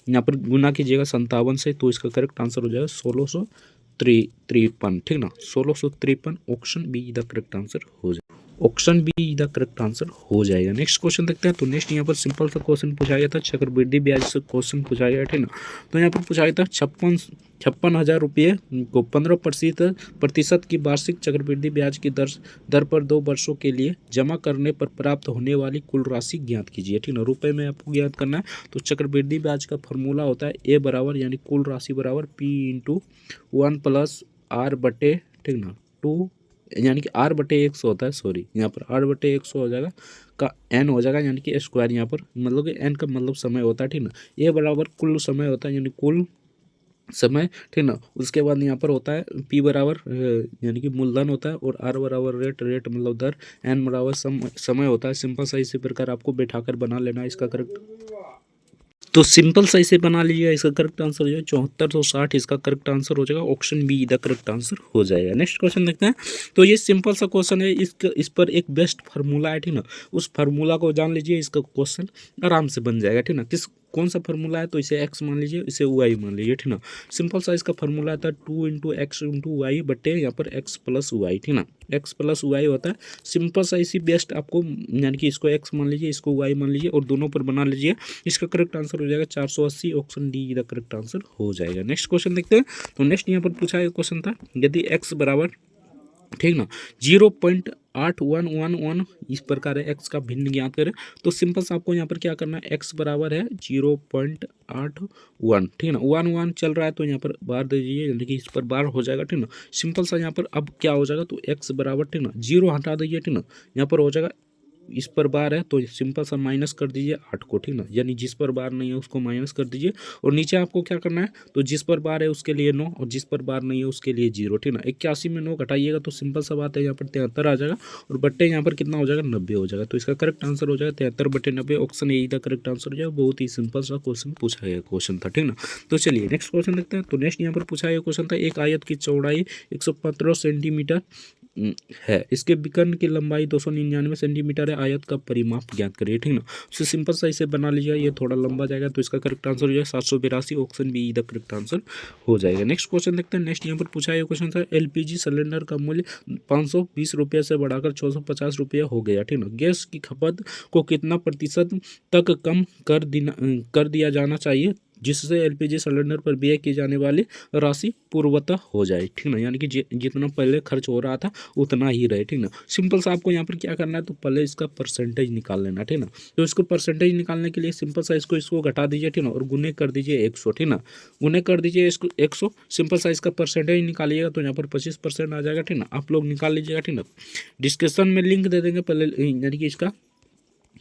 यहाँ पर गुना कीजिएगा 57 से, तो इसका करेक्ट आंसर हो जाएगा 1653, ठीक ना। 1653 option be the correct answer हो जाएगा। Option be the correct answer हो जाएगा। नेक्स्ट क्वेश्चन देखते हैं। तो नेक्स्ट यहाँ पर सिंपल सा क्वेश्चन पूछा गया था, चक्रवृद्धि ब्याज से क्वेश्चन पूछा गया, ठीक ना। तो यहाँ पर पूछा गया था 56,000 रुपये को 15% की वार्षिक चक्रवृद्धि ब्याज की दर पर 2 वर्षों के लिए जमा करने पर प्राप्त होने वाली कुल राशि ज्ञात कीजिए, ठीक ना। रुपए में आपको ज्ञात करना है। तो चक्रवृद्धि ब्याज का फॉर्मूला होता है ए बराबर, यानी कुल राशि बराबर P × 1 + R बटे, ठीक ना, 2, यानी कि R/100 होता है, सॉरी यहाँ पर R/100 हो जाएगा का n हो जाएगा, यानी कि स्क्वायर यहाँ पर मतलब कि n का मतलब समय होता है, ठीक ना। ये बराबर कुल समय होता है, यानी कुल समय, ठीक ना। उसके बाद यहाँ पर होता है P बराबर यानी कि मूलधन होता है, और R बराबर रेट मतलब दर, n बराबर समय होता है। सिंपल सा इसी प्रकार आपको बैठाकर बना लेना है इसका करेक्ट। तो सिंपल सा इसे बना लीजिए, इसका करेक्ट आंसर हो जाएगा 7460, इसका करेक्ट आंसर हो जाएगा। Option be the correct answer हो जाएगा। नेक्स्ट क्वेश्चन देखते हैं। तो ये सिंपल सा क्वेश्चन है, इस पर एक बेस्ट फार्मूला है, ठीक ना। उस फार्मूला को जान लीजिए, इसका क्वेश्चन आराम से बन जाएगा, ठीक ना। कौन सा फार्मूला है, तो इसे x मान लीजिए, इसे y मान लीजिए, ठीक ना। सिंपल सा इसका फार्मूला आता है 2 × x × y बटे यहाँ पर x + y, ठीक ना। x + y होता है। सिंपल सा इसी बेस्ट आपको, यानी कि इसको x मान लीजिए, इसको y मान लीजिए, और दोनों पर बना लीजिए। इसका करेक्ट आंसर हो जाएगा 480। Option D the correct answer हो जाएगा। नेक्स्ट क्वेश्चन देखते हैं। तो नेक्स्ट यहाँ पर पूछा गया क्वेश्चन था, यदि x बराबर, ठीक ना, 0.8111 इस प्रकार है, x का भिन्न ज्ञात करें। तो सिंपल से आपको यहाँ पर क्या करना है, x बराबर है 0.81, ठीक ना। 1 चल रहा है तो यहाँ पर बार दीजिए, यानी कि इस पर बार हो जाएगा, ठीक ना। सिंपल सा यहाँ पर अब क्या हो जाएगा, तो x बराबर, ठीक ना, 0 हटा दीजिए, ठीक ना। यहाँ पर हो जाएगा इस पर बार है तो सिंपल सा माइनस कर दीजिए 8 को, ठीक ना, यानी जिस पर बार नहीं है उसको माइनस कर दीजिए। और नीचे आपको क्या करना है, तो जिस पर बार है उसके लिए 9 और जिस पर बार नहीं है उसके लिए 0, ठीक ना। 81 में 9 घटाइएगा तो सिंपल सा बात है यहाँ पर 73 आ जाएगा और बट्टे यहाँ पर कितना हो जाएगा, 90 हो जाएगा। तो इसका करेक्ट आंसर हो जाएगा 73/90। ऑप्शन ए का करेक्ट आंसर हो जाएगा। बहुत ही सिंपल सा क्वेश्चन पूछा गया क्वेश्चन था, ठीक ना। तो चलिए नेक्स्ट क्वेश्चन देखते हैं। तो नेक्स्ट यहाँ पर पूछा गया क्वेश्चन था, एक आयत की चौड़ाई 115 सेंटीमीटर है, इसके विकर्ण की लंबाई 299 सेंटीमीटर है, आयत का परिमाप ज्ञात करिए, ठीक ना। तो सिंपल सा इसे बना लीजिएगा, ये थोड़ा लंबा जाएगा तो इसका करेक्ट आंसर हो जाएगा 782। Option be the correct answer हो जाएगा। नेक्स्ट क्वेश्चन देखते हैं। नेक्स्ट यहाँ पर पूछा है क्वेश्चन था, एलपीजी सिलेंडर का मूल्य 520 रुपये से बढ़ाकर 650 रुपये हो गया, ठीक ना। गैस की खपत को कितना प्रतिशत तक कम कर दिया जाना चाहिए जिससे एलपीजी सिलेंडर पर व्यय की जाने वाली राशि पूर्वतः हो जाए, ठीक ना, यानी कि जितना पहले खर्च हो रहा था उतना ही रहे, ठीक ना। सिंपल सा आपको यहाँ पर क्या करना है, तो पहले इसका परसेंटेज निकाल लेना, ठीक ना। तो इसको परसेंटेज निकालने के लिए सिंपल सा इसको घटा दीजिए, ठीक ना, और गुने कर दीजिए 100, ठीक ना। गुने कर दीजिए इसको 100, सिंपल सा इसका परसेंटेज निकालिएगा तो यहाँ पर 25% आ जाएगा, ठीक ना। आप लोग निकाल लीजिएगा, ठीक ना। डिस्क्रिप्शन में लिंक दे देंगे पहले, यानी कि इसका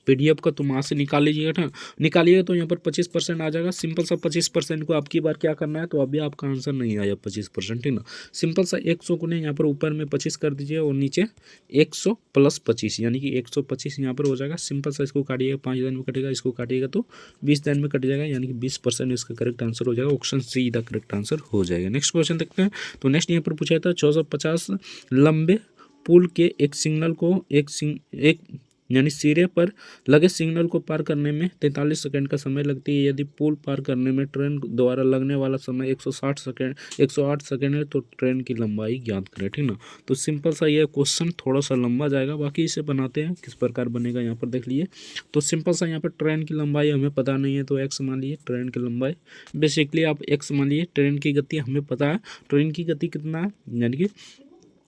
पीडीएफ का, तुम वहाँ से निकाल लीजिएगा ना। निकालिएगा तो यहाँ पर 25% आ जाएगा। सिंपल सा 25% को आपकी बार क्या करना है, तो अभी आपका आंसर नहीं आया 25%, ठीक ना। सिंपल सा 100 को ने यहाँ पर ऊपर में 25 कर दीजिए और नीचे 100 + 25 यानी कि 125 यहाँ पर हो जाएगा। सिंपल सा इसको काटिएगा, 5 दिन में कटेगा, इसको काटिएगा तो 20 दिन में कट जाएगा, यानी कि 20% इसका करेक्ट आंसर हो जाएगा। Option see the correct answer हो जाएगा। नेक्स्ट क्वेश्चन देखते हैं। तो नेक्स्ट यहाँ पर पूछा था, 450 लंबे पुल के एक सिग्नल को एक यानी सिरे पर लगे सिग्नल को पार करने में 43 सेकंड का समय लगती है। यदि पुल पार करने में ट्रेन द्वारा लगने वाला समय 108 सेकंड है तो ट्रेन की लंबाई ज्ञात करें, ठीक ना। तो सिंपल सा ये क्वेश्चन थोड़ा सा लंबा जाएगा, बाकी इसे बनाते हैं किस प्रकार बनेगा यहाँ पर देख लीजिए। तो सिंपल सा यहाँ पर ट्रेन की लंबाई हमें पता नहीं है तो एक्स मान लीजिए, ट्रेन की लंबाई बेसिकली आप एक्स मान लीजिए। ट्रेन की गति हमें पता है, ट्रेन की गति कितना है, यानी कि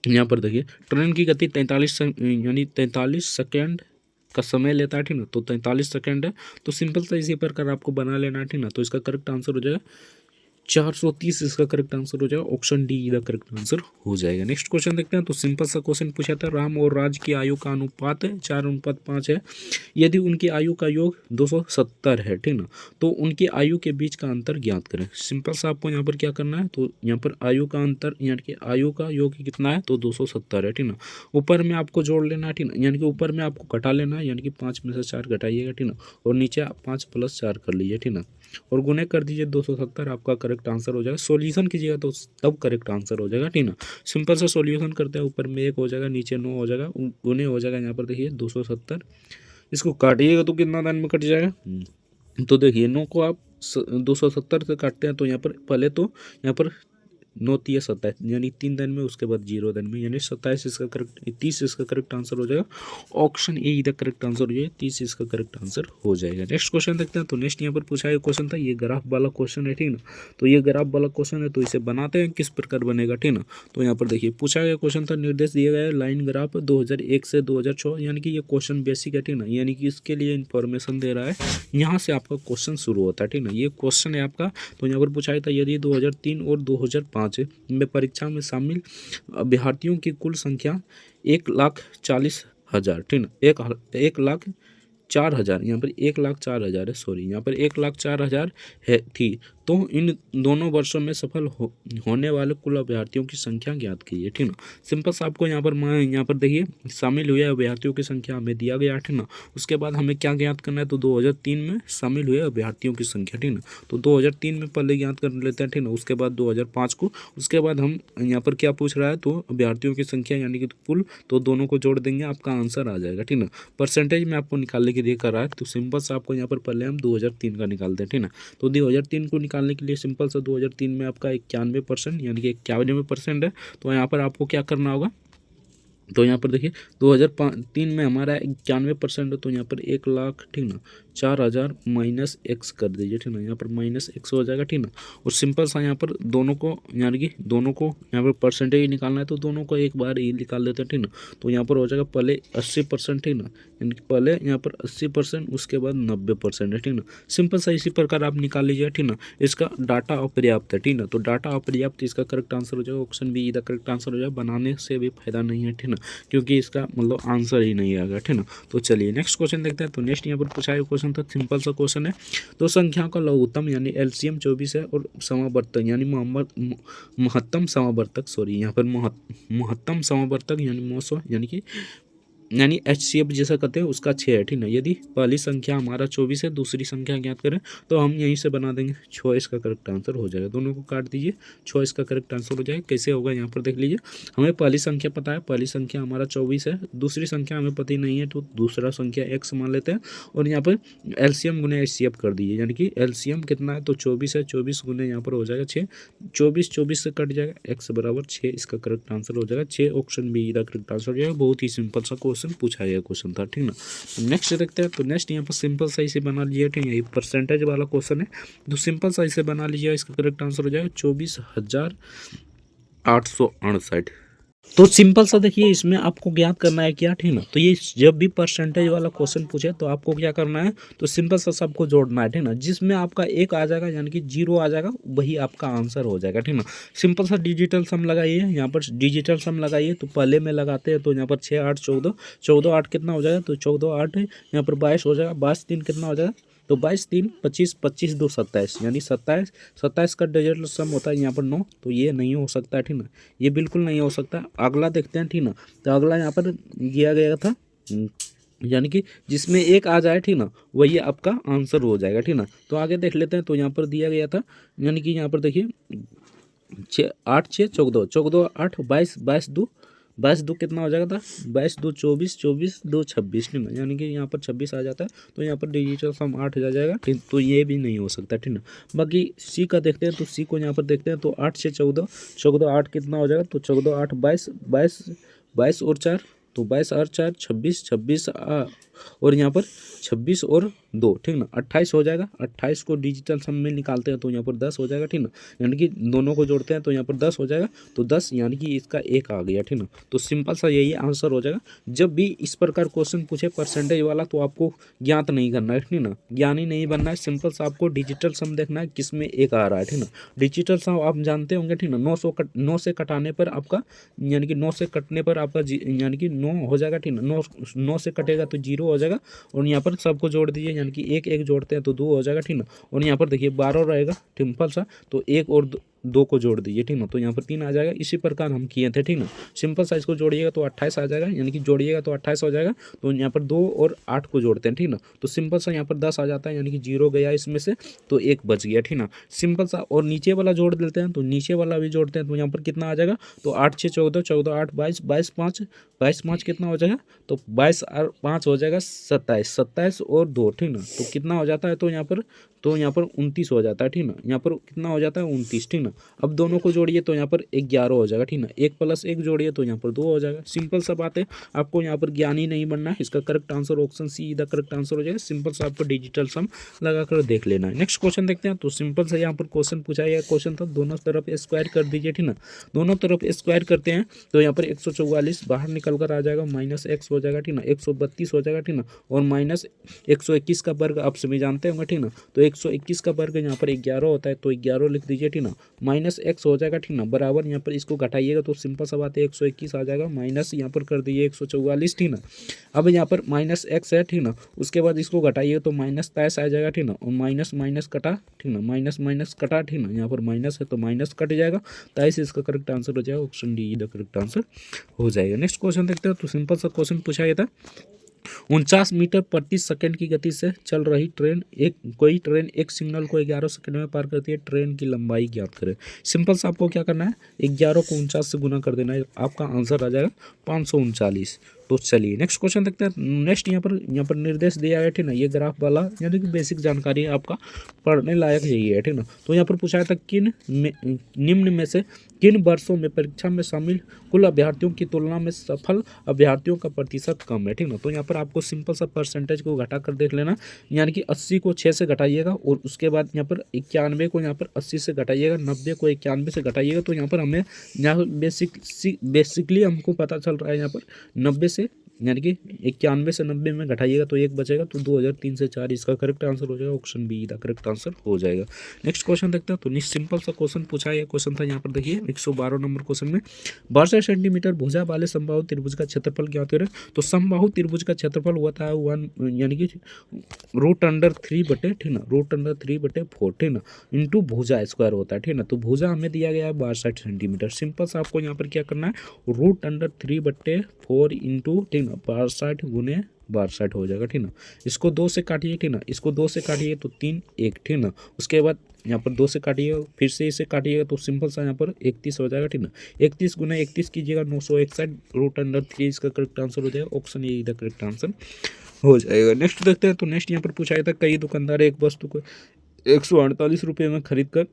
यहाँ पर देखिए ट्रेन की गति 43 सेकेंड का समय लेता है, ठीक ना। तो 43 सेकेंड है, तो सिंपल सा इसी प्रकार आपको बना लेना है, ठीक ना। तो इसका करेक्ट आंसर हो जाएगा 430, इसका करेक्ट आंसर हो जाएगा। Option D the correct answer हो जाएगा। नेक्स्ट क्वेश्चन देखते हैं। तो सिंपल सा क्वेश्चन पूछा था, राम और राज की आयु का अनुपात 4:5 है, यदि उनकी आयु का योग 270 है, ठीक ना, तो उनकी आयु के बीच का अंतर ज्ञात करें। सिंपल सा आपको यहाँ पर क्या करना है, तो यहाँ पर आयु का अंतर यानी कि आयु का योग कितना है, तो 270 है, ठीक ना। ऊपर में आपको जोड़ लेना है, ठीक ना, यानी कि ऊपर में आपको घटा लेना है, यानी कि 5 में से 4 घटाइएगा, ठीक ना, और नीचे 5 + 4 कर लीजिए, ठीक ना, और गुने कर दीजिए 270, आपका करेक्ट आंसर हो जाएगा। सॉल्यूशन कीजिएगा तो तब करेक्ट आंसर हो जाएगा, ठीक ना। सिंपल सा सॉल्यूशन करते हैं, ऊपर में 1 हो जाएगा, नीचे 9 हो जाएगा, गुने हो जाएगा यहाँ पर देखिए 270। इसको काटिएगा तो कितना दान में कट जाएगा, तो देखिए 9 को आप 270 से काटते हैं तो यहाँ पर पहले तो यहाँ पर 9 × 3 = 27, यानी 3 दिन में, उसके बाद 0 दिन में, यानी 27 इसका करेक्ट, 30 इसका करेक्ट आंसर हो जाएगा। ऑप्शन ए इधर करेक्ट आंसर हो जाएगा, 30 इसका करेक्ट आंसर हो जाएगा। नेक्स्ट क्वेश्चन देखते हैं। तो नेक्स्ट यहाँ पर पूछा है क्वेश्चन था, ये ग्राफ वाला क्वेश्चन है, ठीक ना। तो ये ग्राफ वाला क्वेश्चन है, तो इसे बनाते हैं किस प्रकार बनेगा, ठीक ना। तो यहाँ पर देखिए पूछा गया क्वेश्चन था, निर्देश दिया गया है लाइन ग्राफ 2001 से 2006, यानी कि ये क्वेश्चन बेसिक है, ठीक ना, यानी कि इसके लिए इन्फॉर्मेशन दे रहा है, यहाँ से आपका क्वेश्चन शुरू होता है, ठीक ना। ये क्वेश्चन है आपका। तो यहाँ पर पूछा था, यदि 2003 और 2005 में परीक्षा में शामिल अभ्यर्थियों की कुल संख्या 1,40,000, ठीक ना, 1,04,000, यहाँ पर 1,04,000 है, सॉरी, यहाँ पर 1,04,000 है थी, तो इन दोनों वर्षों में सफल होने वाले कुल अभ्यर्थियों की संख्या ज्ञात कीजिए, ठीक ना। सिंपल सा आपको यहाँ पर देखिए शामिल हुए अभ्यर्थियों की संख्या हमें दिया गया, ठीक ना। उसके बाद हमें क्या ज्ञात करना है, तो 2003 में शामिल हुए अभ्यर्थियों की संख्या, ठीक ना। तो 2003 में पहले ज्ञात कर लेते हैं, ठीक ना, उसके बाद 2005 को, उसके बाद हम यहाँ पर क्या पूछ रहा है, तो अभ्यर्थियों की संख्या यानी कि कुल, तो दोनों को जोड़ देंगे, आपका आंसर आ जाएगा, ठीक ना। परसेंटेज में आपको निकालने के लिए कर रहा है, तो सिंपल सा आपको यहाँ पर पहले हम 2003 का निकालते हैं, ठीक ना। तो 2003 को निकालने के लिए सिंपल सा 2003 में आपका 91% यानी कि 91% है, तो यहाँ पर आपको क्या करना होगा, तो यहाँ पर देखिए 2003 में हमारा 91% है, तो यहाँ पर 1,00,000, ठीक ना, 4000 माइनस एक्स कर दीजिए, ठीक ना, यहाँ पर माइनस एक्स हो जाएगा, ठीक ना। और सिंपल सा यहाँ पर दोनों को यानी कि दोनों को यहाँ पर परसेंटेज निकालना है तो दोनों को एक बार ही निकाल लेते हैं, ठीक ना। तो यहाँ पर हो जाएगा पहले 80%, ठीक ना, यानी कि पहले यहाँ पर 80%, उसके बाद 90% है, ठीक ना। सिंपल सा इसी प्रकार आप निकाल लीजिए, ठीक ना। इसका डाटा अपर्याप्त है, ठीक ना, तो डाटा अपर्याप्त इसका करेक्ट आंसर हो जाएगा, ऑप्शन बी इधर करेक्ट आंसर हो जाएगा। बनाने से भी फायदा नहीं है, ठीक ना, क्योंकि इसका मतलब आंसर ही नहीं आएगा, ठीक ना। तो चलिए नेक्स्ट क्वेश्चन देखते हैं। तो नेक्स्ट यहाँ पर पूछा क्वेश्चन था, सिंपल सा क्वेश्चन है। तो संख्याओं का लघुत्तम यानी एलसीएम 24 है और समावर्तक यानी महत्तम समावर्तक, सॉरी यहाँ पर महत्तम समावर्तक यानी मोसो यानी HCF जैसा कहते हैं उसका 6 है, ठीक ना। यदि पहली संख्या हमारा 24 है, दूसरी संख्या ज्ञात करें तो हम यहीं से बना देंगे, 6 इसका करेक्ट आंसर हो जाएगा। दोनों को काट दीजिए, 6 इसका करेक्ट आंसर हो जाएगा। कैसे होगा यहाँ पर देख लीजिए। हमें पहली संख्या पता है, पहली संख्या हमारा 24 है, दूसरी संख्या हमें पता ही नहीं है तो दूसरा संख्या x मान लेते हैं और यहाँ पर LCM गुने HCF कर दीजिए, यानी कि LCM कितना है तो 24 है, 24 गुने यहाँ पर हो जाएगा 6, 24 से कट जाएगा, x बराबर 6 इसका करेक्ट आंसर हो जाएगा। 6 ऑप्शन बी इधर करेक्ट आंसर हो जाएगा। बहुत ही सिंपल सा क्वेश्चन पूछा गया क्वेश्चन था, ठीक ना। तो नेक्स्ट देखते हैं। तो नेक्स्ट यहाँ पर सिंपल सा इसे बना लीजिए, ठीक है, ये परसेंटेज वाला क्वेश्चन है तो सिंपल सा इसे बना लीजिए, इसका करेक्ट आंसर हो जाएगा 24,868। तो सिंपल सा देखिए, इसमें आपको ज्ञात करना है क्या, ठीक ना। तो ये जब भी परसेंटेज वाला क्वेश्चन पूछे तो आपको क्या करना है, तो सिंपल सा सबको जोड़ना है, ठीक ना। जिसमें आपका एक आ जाएगा यानी कि 0 आ जाएगा वही आपका आंसर हो जाएगा, ठीक ना। सिंपल सा डिजिटल सम लगाइए, यहाँ पर डिजिटल सम लगाइए। तो पहले में लगाते हैं तो यहाँ पर 6 8 14, 14 8 कितना हो जाएगा तो 14 8 यहाँ पर 22 हो जाएगा, 22 3 कितना हो जाएगा तो 22 3 25, 25 2 27, यानी 27 का डिजिटल सम होता है यहाँ पर 9। तो ये नहीं हो सकता है, ठीक ना, ये बिल्कुल नहीं हो सकता। अगला देखते हैं, ठीक ना। तो अगला यहाँ पर दिया गया था यानी कि जिसमें एक आ जाए, ठीक ना, वही आपका आंसर हो जाएगा, ठीक ना। तो आगे देख लेते हैं। तो यहाँ पर दिया गया था यानी कि यहाँ पर देखिए 8 6 14, 14 8 22, 22 2 कितना हो जाएगा था 22 2 24, 24 2 26, ठीक ना, यानी कि यहाँ पर 26 आ जाता है। तो यहाँ पर डिजिटल सम 8 आ जाएगा, ठीक। तो ये भी नहीं हो सकता, ठीक ना। बाकी सी का देखते हैं। तो सी को यहाँ पर देखते हैं। तो 8 से 14, 14 8 कितना हो जाएगा तो 14 8 22, 22 और 4 तो 22 और 4 26, 26 और यहाँ पर 26 और 2, ठीक ना, 28 हो जाएगा। 28 को डिजिटल सम में निकालते हैं तो यहाँ पर 10 हो जाएगा, ठीक ना, यानी कि दोनों को जोड़ते हैं तो यहाँ पर 10 हो जाएगा। तो 10 यानी कि इसका एक आ गया, ठीक ना। तो सिंपल सा यही आंसर हो जाएगा। जब भी इस प्रकार क्वेश्चन पूछे परसेंटेज वाला तो आपको ज्ञात नहीं करना है, ठीक ना, ज्ञानी नहीं बनना है। सिंपल सा आपको डिजिटल सम देखना है किसमें एक आ रहा है, ठीक ना। डिजिटल सम आप जानते होंगे, ठीक ना, 9 से कटाने पर आपका यानी कि 9 से कटने पर आपका यानी कि 9 हो जाएगा, ठीक ना। 9 से कटेगा तो 0 हो जाएगा और यहाँ पर सबको जोड़ दीजिए, यानी कि एक एक जोड़ते हैं तो 2 हो जाएगा, ठीक ना। और यहाँ पर देखिए 12 रहेगा सिंपल सा, तो 1 और 2 को जोड़ दीजिए, ठीक ना, तो यहाँ पर 3 आ जाएगा। इसी प्रकार हम किए थे, ठीक ना। सिंपल सा इसको जोड़िएगा तो 28 आ जाएगा, यानी कि जोड़िएगा तो 28 हो जाएगा। तो यहाँ पर 2 और 8 को जोड़ते हैं, ठीक ना, तो सिंपल सा यहाँ पर 10 आ जाता है, यानी कि 0 गया इसमें से तो 1 बच गया, ठीक ना। सिंपल सा और नीचे वाला जोड़ देते हैं तो नीचे वाला भी जोड़ते हैं तो यहाँ पर कितना आ जाएगा तो 8 6 14, 14 8 22, 22 5, 22 5 कितना हो जाएगा तो 22 और 5 हो जाएगा 27, 27 और 2, ठीक ना। तो कितना हो जाता है तो यहाँ पर 29 हो जाता है, ठीक ना। यहाँ पर कितना हो जाता है 29, ठीक ना। अब दोनों को जोड़िए तो यहाँ पर 11 हो जाएगा, ठीक ना। 1 + 1 जोड़िए तो यहाँ पर 2 हो जाएगा। सिंपल सा बात है, आपको यहाँ पर ज्ञानी नहीं बनना है। इसका करेक्ट आंसर ऑप्शन सी इधर करेक्ट आंसर हो जाएगा। सिंपल सा आपको डिजिटल सम लगा कर देख लेना है। नेक्स्ट क्वेश्चन देखते हैं। तो सिंपल सा यहाँ पर क्वेश्चन पूछा गया क्वेश्चन था, दोनों तरफ स्क्वायर कर दीजिए, ठीक ना। दोनों तरफ स्क्वायर करते हैं तो यहाँ पर 144 बाहर निकल कर आ जाएगा, -x हो जाएगा, ठीक ना। 132 हो जाएगा, ठीक ना, और -121 का वर्ग आप सभी जानते होंगे, ठीक ना। तो 121 का वर्ग यहाँ पर 11 होता है तो 11 लिख दीजिए, ठीक ना। -x हो जाएगा, ठीक ना, बराबर यहाँ पर इसको घटाइएगा तो सिंपल सा बात है 121 आ जाएगा, माइनस यहाँ पर कर दीजिए 144, ठीक ना। अब यहाँ पर -x है, ठीक ना, उसके बाद इसको घटाइए तो -23 आ जाएगा, ठीक ना, और माइनस माइनस कटा, ठीक ना, माइनस माइनस कटा, ठीक ना, यहाँ पर माइनस है तो माइनस कट जाएगा, 23 इसका करेक्ट आंसर हो जाएगा। Option D the correct answer हो जाएगा। नेक्स्ट क्वेश्चन देखते हैं। तो सिंपल सा क्वेश्चन पूछा गया था, 49 मीटर प्रति सेकंड की गति से चल रही कोई ट्रेन एक सिग्नल को 11 सेकंड में पार करती है। ट्रेन की लंबाई ज्ञात करें। सिंपल सा आपको क्या करना है, 11 को 49 से गुना कर देना है, आपका आंसर आ जाएगा 539। तो चलिए नेक्स्ट क्वेश्चन देखते हैं। नेक्स्ट यहाँ पर निर्देश दिया है, ठीक ना, ये ग्राफ वाला यानी कि बेसिक जानकारी है आपका, पढ़ने लायक यही है, ठीक ना। तो यहाँ पर पूछा था निम्न में से किन वर्षों में परीक्षा में शामिल कुल अभ्यर्थियों की तुलना में सफल अभ्यर्थियों का प्रतिशत कम है, ठीक ना। तो यहाँ पर आपको सिंपल सा परसेंटेज को घटा कर देख लेना, यानी कि 80 को 6 से घटाइएगा और उसके बाद यहाँ पर 91 को यहाँ पर 80 से घटाइएगा, 90 को 91 से घटाइएगा। तो यहाँ पर हमें यहाँ बेसिकली हमको पता चल रहा है यहाँ पर 90 से यानी कि 91 से 90 में घटाइएगा तो 1 बचेगा, तो 2003 से 4 इसका करेक्ट आंसर हो जाएगा, option be the correct answer हो जाएगा। नेक्स्ट क्वेश्चन देखते हैं। तो सिंपल सा क्वेश्चन पूछा है, क्वेश्चन था यहाँ पर देखिए 112 नंबर क्वेश्चन में 62 सेंटीमीटर भुजा वाले समबाहु त्रिभुज का क्षेत्रफल क्या होता है। तो समबाहु त्रिभुज का क्षेत्रफल होता है 1 यानी कि √3 बटे, ठीक ना, √3 बटे 4, ठीक ना, इंटू भुजा स्क्वायर होता है, ठीक ना। तो भुजा हमें दिया गया है 62 सेंटीमीटर। सिंपल सा आपको यहाँ पर क्या करना है, √3 बटे 4 इंटू, ठीक ना, 62 गुने 62 हो जाएगा, ठीक ना। इसको 2 से काटिए, ठीक ना, इसको 2 से काटिए तो 3 1, ठीक ना। उसके बाद यहाँ पर 2 से काटिए, फिर से इसे काटिएगा तो सिंपल सा यहाँ पर 31 हो जाएगा, ठीक ना। 31 गुना 31 कीजिएगा 961, √3 इसका करेक्ट आंसर हो जाएगा, option A the correct answer हो जाएगा। नेक्स्ट देखते हैं। तो नेक्स्ट यहाँ पर पूछा गया था कई दुकानदार एक वस्तु को 148 रुपये में खरीद कर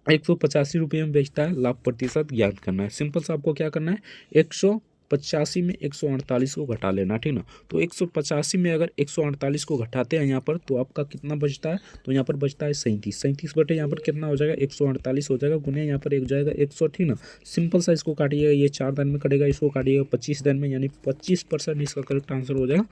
185 रुपये में बेचता है, लाभ प्रतिशत ज्ञात करना है। सिंपल सा आपको क्या करना है, 185 में 148 को घटा लेना, ठीक ना। तो 185 में अगर 148 को घटाते हैं यहाँ पर तो आपका कितना बचता है, तो यहाँ पर बचता है 37 बटे यहाँ पर कितना हो जाएगा 148 हो जाएगा, गुने यहाँ पर एक जाएगा 100, ठीक ना। सिंपल सा इसको काटिएगा, ये 4 दिन में कटेगा, इसको काटिएगा 25 दिन में, यानी 25% इसका करेक्ट आंसर हो जाएगा,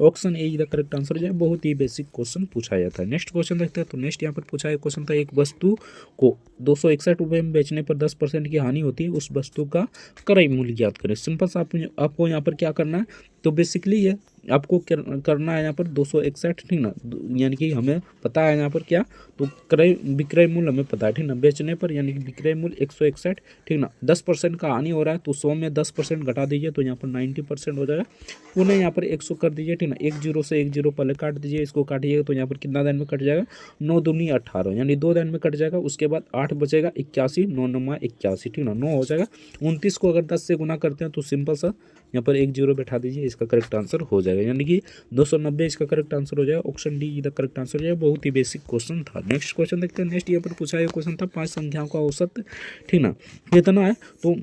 option A the correct answer हो जाएगा। बहुत ही बेसिक क्वेश्चन पूछा जाता है। नेक्स्ट क्वेश्चन देखते हैं। तो नेक्स्ट यहाँ पर पूछा है क्वेश्चन था, एक वस्तु को 261 रुपये में बेचने पर 10% की हानि होती है, उस वस्तु का क्रय मूल्य ज्ञात करें। सिंपल सा आपको यहाँ पर क्या करना है, तो बेसिकली ये आपको करना है यहाँ पर 261, ठीक ना, यानी कि हमें पता है यहाँ पर क्या, तो विक्रय मूल्य हमें पता है, ठीक ना, बेचने पर यानी कि विक्रय मूल्य 161, ठीक ना, 10% का हानि हो रहा है तो 100 में 10% घटा दीजिए तो यहाँ पर 90% हो जाएगा, पुनः यहाँ पर 100 कर दीजिए, ठीक ना, 1 0 से 1 0 पहले काट दीजिए, इसको काटिएगा तो यहाँ पर कितना दिन में कट जाएगा, 9 दूनी 18, यानी 2 दिन में कट जाएगा। उसके बाद 8 बचेगा 81, 9 9 81, ठीक ना, 9 हो जाएगा। 29 को अगर 10 से गुना करते हैं तो सिंपल सा यहाँ पर 1 0 बैठा दीजिए, इसका करेक्ट आंसर हो जाएगा, यानी कि 290 इसका करेक्ट आंसर हो जाएगा, ऑप्शन डी इधर करेक्ट आंसर हो जाएगा। बहुत ही बेसिक क्वेश्चन था। नेक्स्ट क्वेश्चन देखते हैं। नेक्स्ट यहाँ पर पूछा गया क्वेश्चन था 5 संख्याओं का औसत, ठीक ना, कितना है, तो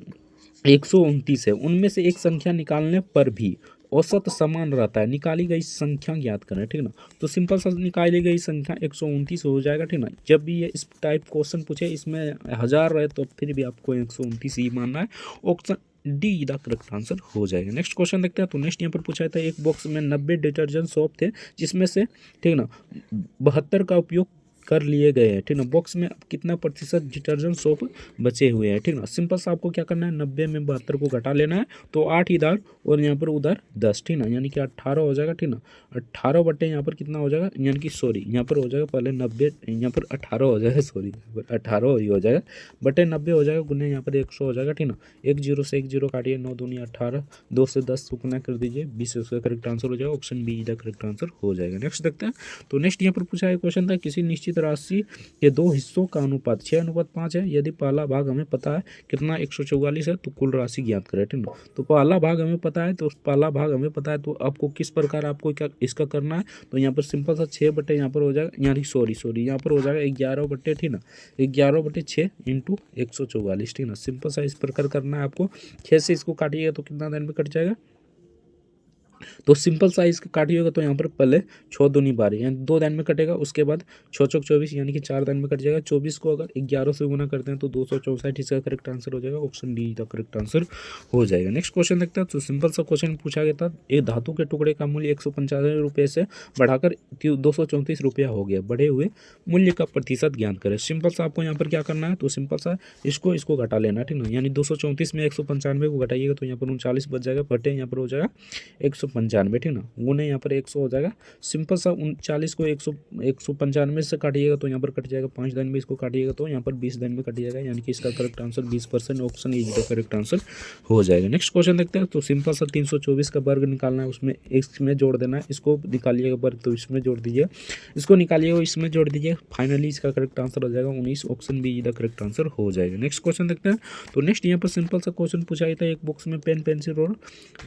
129 है, उनमें से एक संख्या निकालने पर भी औसत समान रहता है, निकाली गई संख्या ज्ञात करें, ठीक ना। तो सिंपल सा निकाली गई संख्या 129 हो जाएगा, ठीक ना। जब भी ये इस टाइप क्वेश्चन पूछे इसमें 1000 रहे तो फिर भी आपको 129 ही मानना है, option D the correct answer हो जाएगा। नेक्स्ट क्वेश्चन देखते हैं। तो नेक्स्ट यहाँ पर पूछा था एक बॉक्स में 90 डिटर्जेंट सोप थे, जिसमें से, ठीक ना, 72 का उपयोग कर लिए गए हैं, ठीक ना। बॉक्स में कितना प्रतिशत डिटर्जेंट सोप बचे हुए हैं, ठीक ना। सिंपल सा आपको क्या करना है, 90 में 72 को घटा लेना है तो 8 इधर और यहाँ पर उधर 10, ठीक ना, यानी कि 18 हो जाएगा, ठीक ना। 18 बटे यहाँ पर कितना हो जाएगा, यानी कि सॉरी यहाँ पर हो जाएगा पहले 90, यहाँ पर 18 हो जाएगा, सॉरी 18 ही हो जाएगा, बटे 90 हो जाएगा, गुने यहाँ पर 100 हो जाएगा, ठीक ना। 1 0 से 1 0 काटिए, 9 दूनी 18, 2 से 10 गुना कर दीजिए, 20 उसका करेक्ट आंसर हो जाएगा, option be the correct answer हो जाएगा। नेक्स्ट देखते हैं। तो नेक्स्ट यहाँ पर पूछा है क्वेश्चन था किसी निश्चित राशि के 2 हिस्सों का अनुपात 6:5 है, यदि पहला भाग हमें पता है कितना 144 है तो कुल राशि ज्ञात करें, ठीक ना। तो पहला भाग हमें पता है, तो पहला भाग हमें पता है, तो आपको किस प्रकार आपको क्या इसका करना है, तो यहाँ पर सिंपल सा 6 बटे यहाँ पर हो जाएगा, यानी सॉरी यहाँ पर हो जाएगा 11 बटे, ठीक ना, 11 बटे 6 इंटू 144, ठीक ना। सिंपल सा इस प्रकार करना है आपको, 6 से इसको काटिएगा तो कितना दिन में कट जाएगा, तो सिंपल साइज का काटिएगा तो यहाँ पर पहले 6 दूनी 12 यानी 2 दिन में कटेगा, उसके बाद 6 चौक 24 यानी कि 4 दिन में कट जाएगा। 24 को अगर 11 से गुना करते हैं तो 264 इसका करेक्ट आंसर हो जाएगा, ऑप्शन डी का करेक्ट आंसर हो जाएगा। नेक्स्ट क्वेश्चन देखते हैं। तो सिंपल सा क्वेश्चन पूछा गया था एक धातु के टुकड़े का मूल्य 195 रुपये से बढ़ाकर 234 रुपया हो गया, बढ़े हुए मूल्य का प्रतिशत ज्ञान करें। सिंपल सा आपको यहाँ पर क्या करना है, तो सिंपल सा इसको घटा लेना है, ठीक ना, यानी 234 में 195 को घटाइएगा तो यहाँ पर 39 बच जाएगा, बटे यहाँ पर हो जाएगा 195, ठीक ना, गुने यहाँ पर 100 हो जाएगा। सिंपल सा 39 को 195 से काटिएगा तो यहाँ पर कट जाएगा, 5 दिन में इसको काटिएगा तो यहाँ पर 20 दिन में कट जाएगा, यानी कि इसका करेक्ट आंसर 20%। ऑप्शन ए इसका करेक्ट आंसर हो जाएगा। नेक्स्ट क्वेश्चन देखते हैं। तो सिंपल सा 324 का वर्ग निकालना है, उसमें इसमें जोड़ देना है, इसको निकालिएगा वर्ग तो इसमें जोड़ दीजिए, इसको निकालिएगा इसमें जोड़ दीजिए, फाइनली इसका करेक्ट आंसर हो जाएगा 19। Option be the correct answer हो जाएगा। नेक्स्ट क्वेश्चन देखते हैं। तो नेक्स्ट यहाँ पर सिंपल सा क्वेश्चन पूछा गया था, एक बॉक्स में पेन, पेंसिल और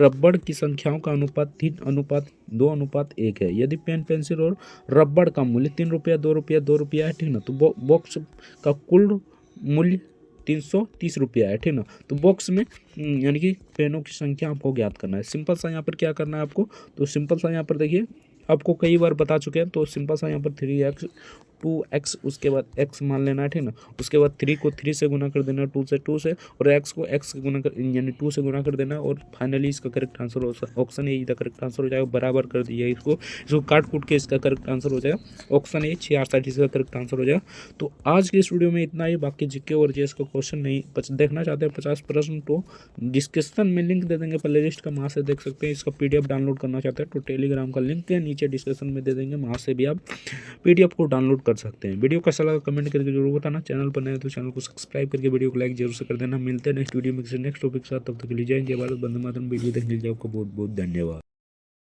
रबड़ की संख्याओं का अनुपात 3:2:1 है। यदि पेन, पेंसिल और रबड़ का मूल्य 3 रुपया, 2 रुपया, 2 रुपया है, ठीक ना, तो बॉक्स का कुल मूल्य 330 रुपया है, ठीक ना। तो बॉक्स में यानी कि पेनों की संख्या आपको ज्ञात करना है। सिंपल सा यहाँ पर क्या करना है आपको, तो सिंपल सा यहाँ पर देखिए, आपको कई बार बता चुके हैं। तो सिंपल सा यहाँ पर 3x 2x उसके बाद x मान लेना है, ठीक ना। उसके बाद 3 को 3 से गुना कर देना, 2 से और x को x से गुना कर यानी 2 से गुना कर देना, और फाइनली इसका करेक्ट आंसर हो, ऑप्शन ए इसका करेक्ट आंसर हो जाएगा। बराबर कर दीजिए इसको काट कूट के इसका करेक्ट आंसर हो जाएगा। ऑप्शन ए 66 इसका करेक्ट आंसर हो जाएगा। तो आज की इस वीडियो में इतना ही। बाकी जीके और जीएस का क्वेश्चन नहीं देखना चाहते हैं 50 प्रश्न, तो डिस्क्रिप्शन में लिंक दे देंगे, प्ले लिस्ट का, वहाँ से देख सकते हैं। इसका PDF डाउनलोड करना चाहते हैं तो टेलीग्राम का लिंक है नीचे डिस्क्रिप्शन में दे देंगे, वहाँ से भी आप PDF को डाउनलोड कर सकते हैं। वीडियो कैसा लगा कमेंट करके जरूर बताना। चैनल पर नए तो चैनल को सब्सक्राइब करके वीडियो को लाइक जरूर से कर देना। मिलते हैं नेक्स्ट वीडियो में किसी नेक्स्ट टॉपिक के साथ, तब तक के लिए जय हिंद, जय भारत, वंदे मातरम। वीडियो देखने के लिए आपको बहुत बहुत धन्यवाद।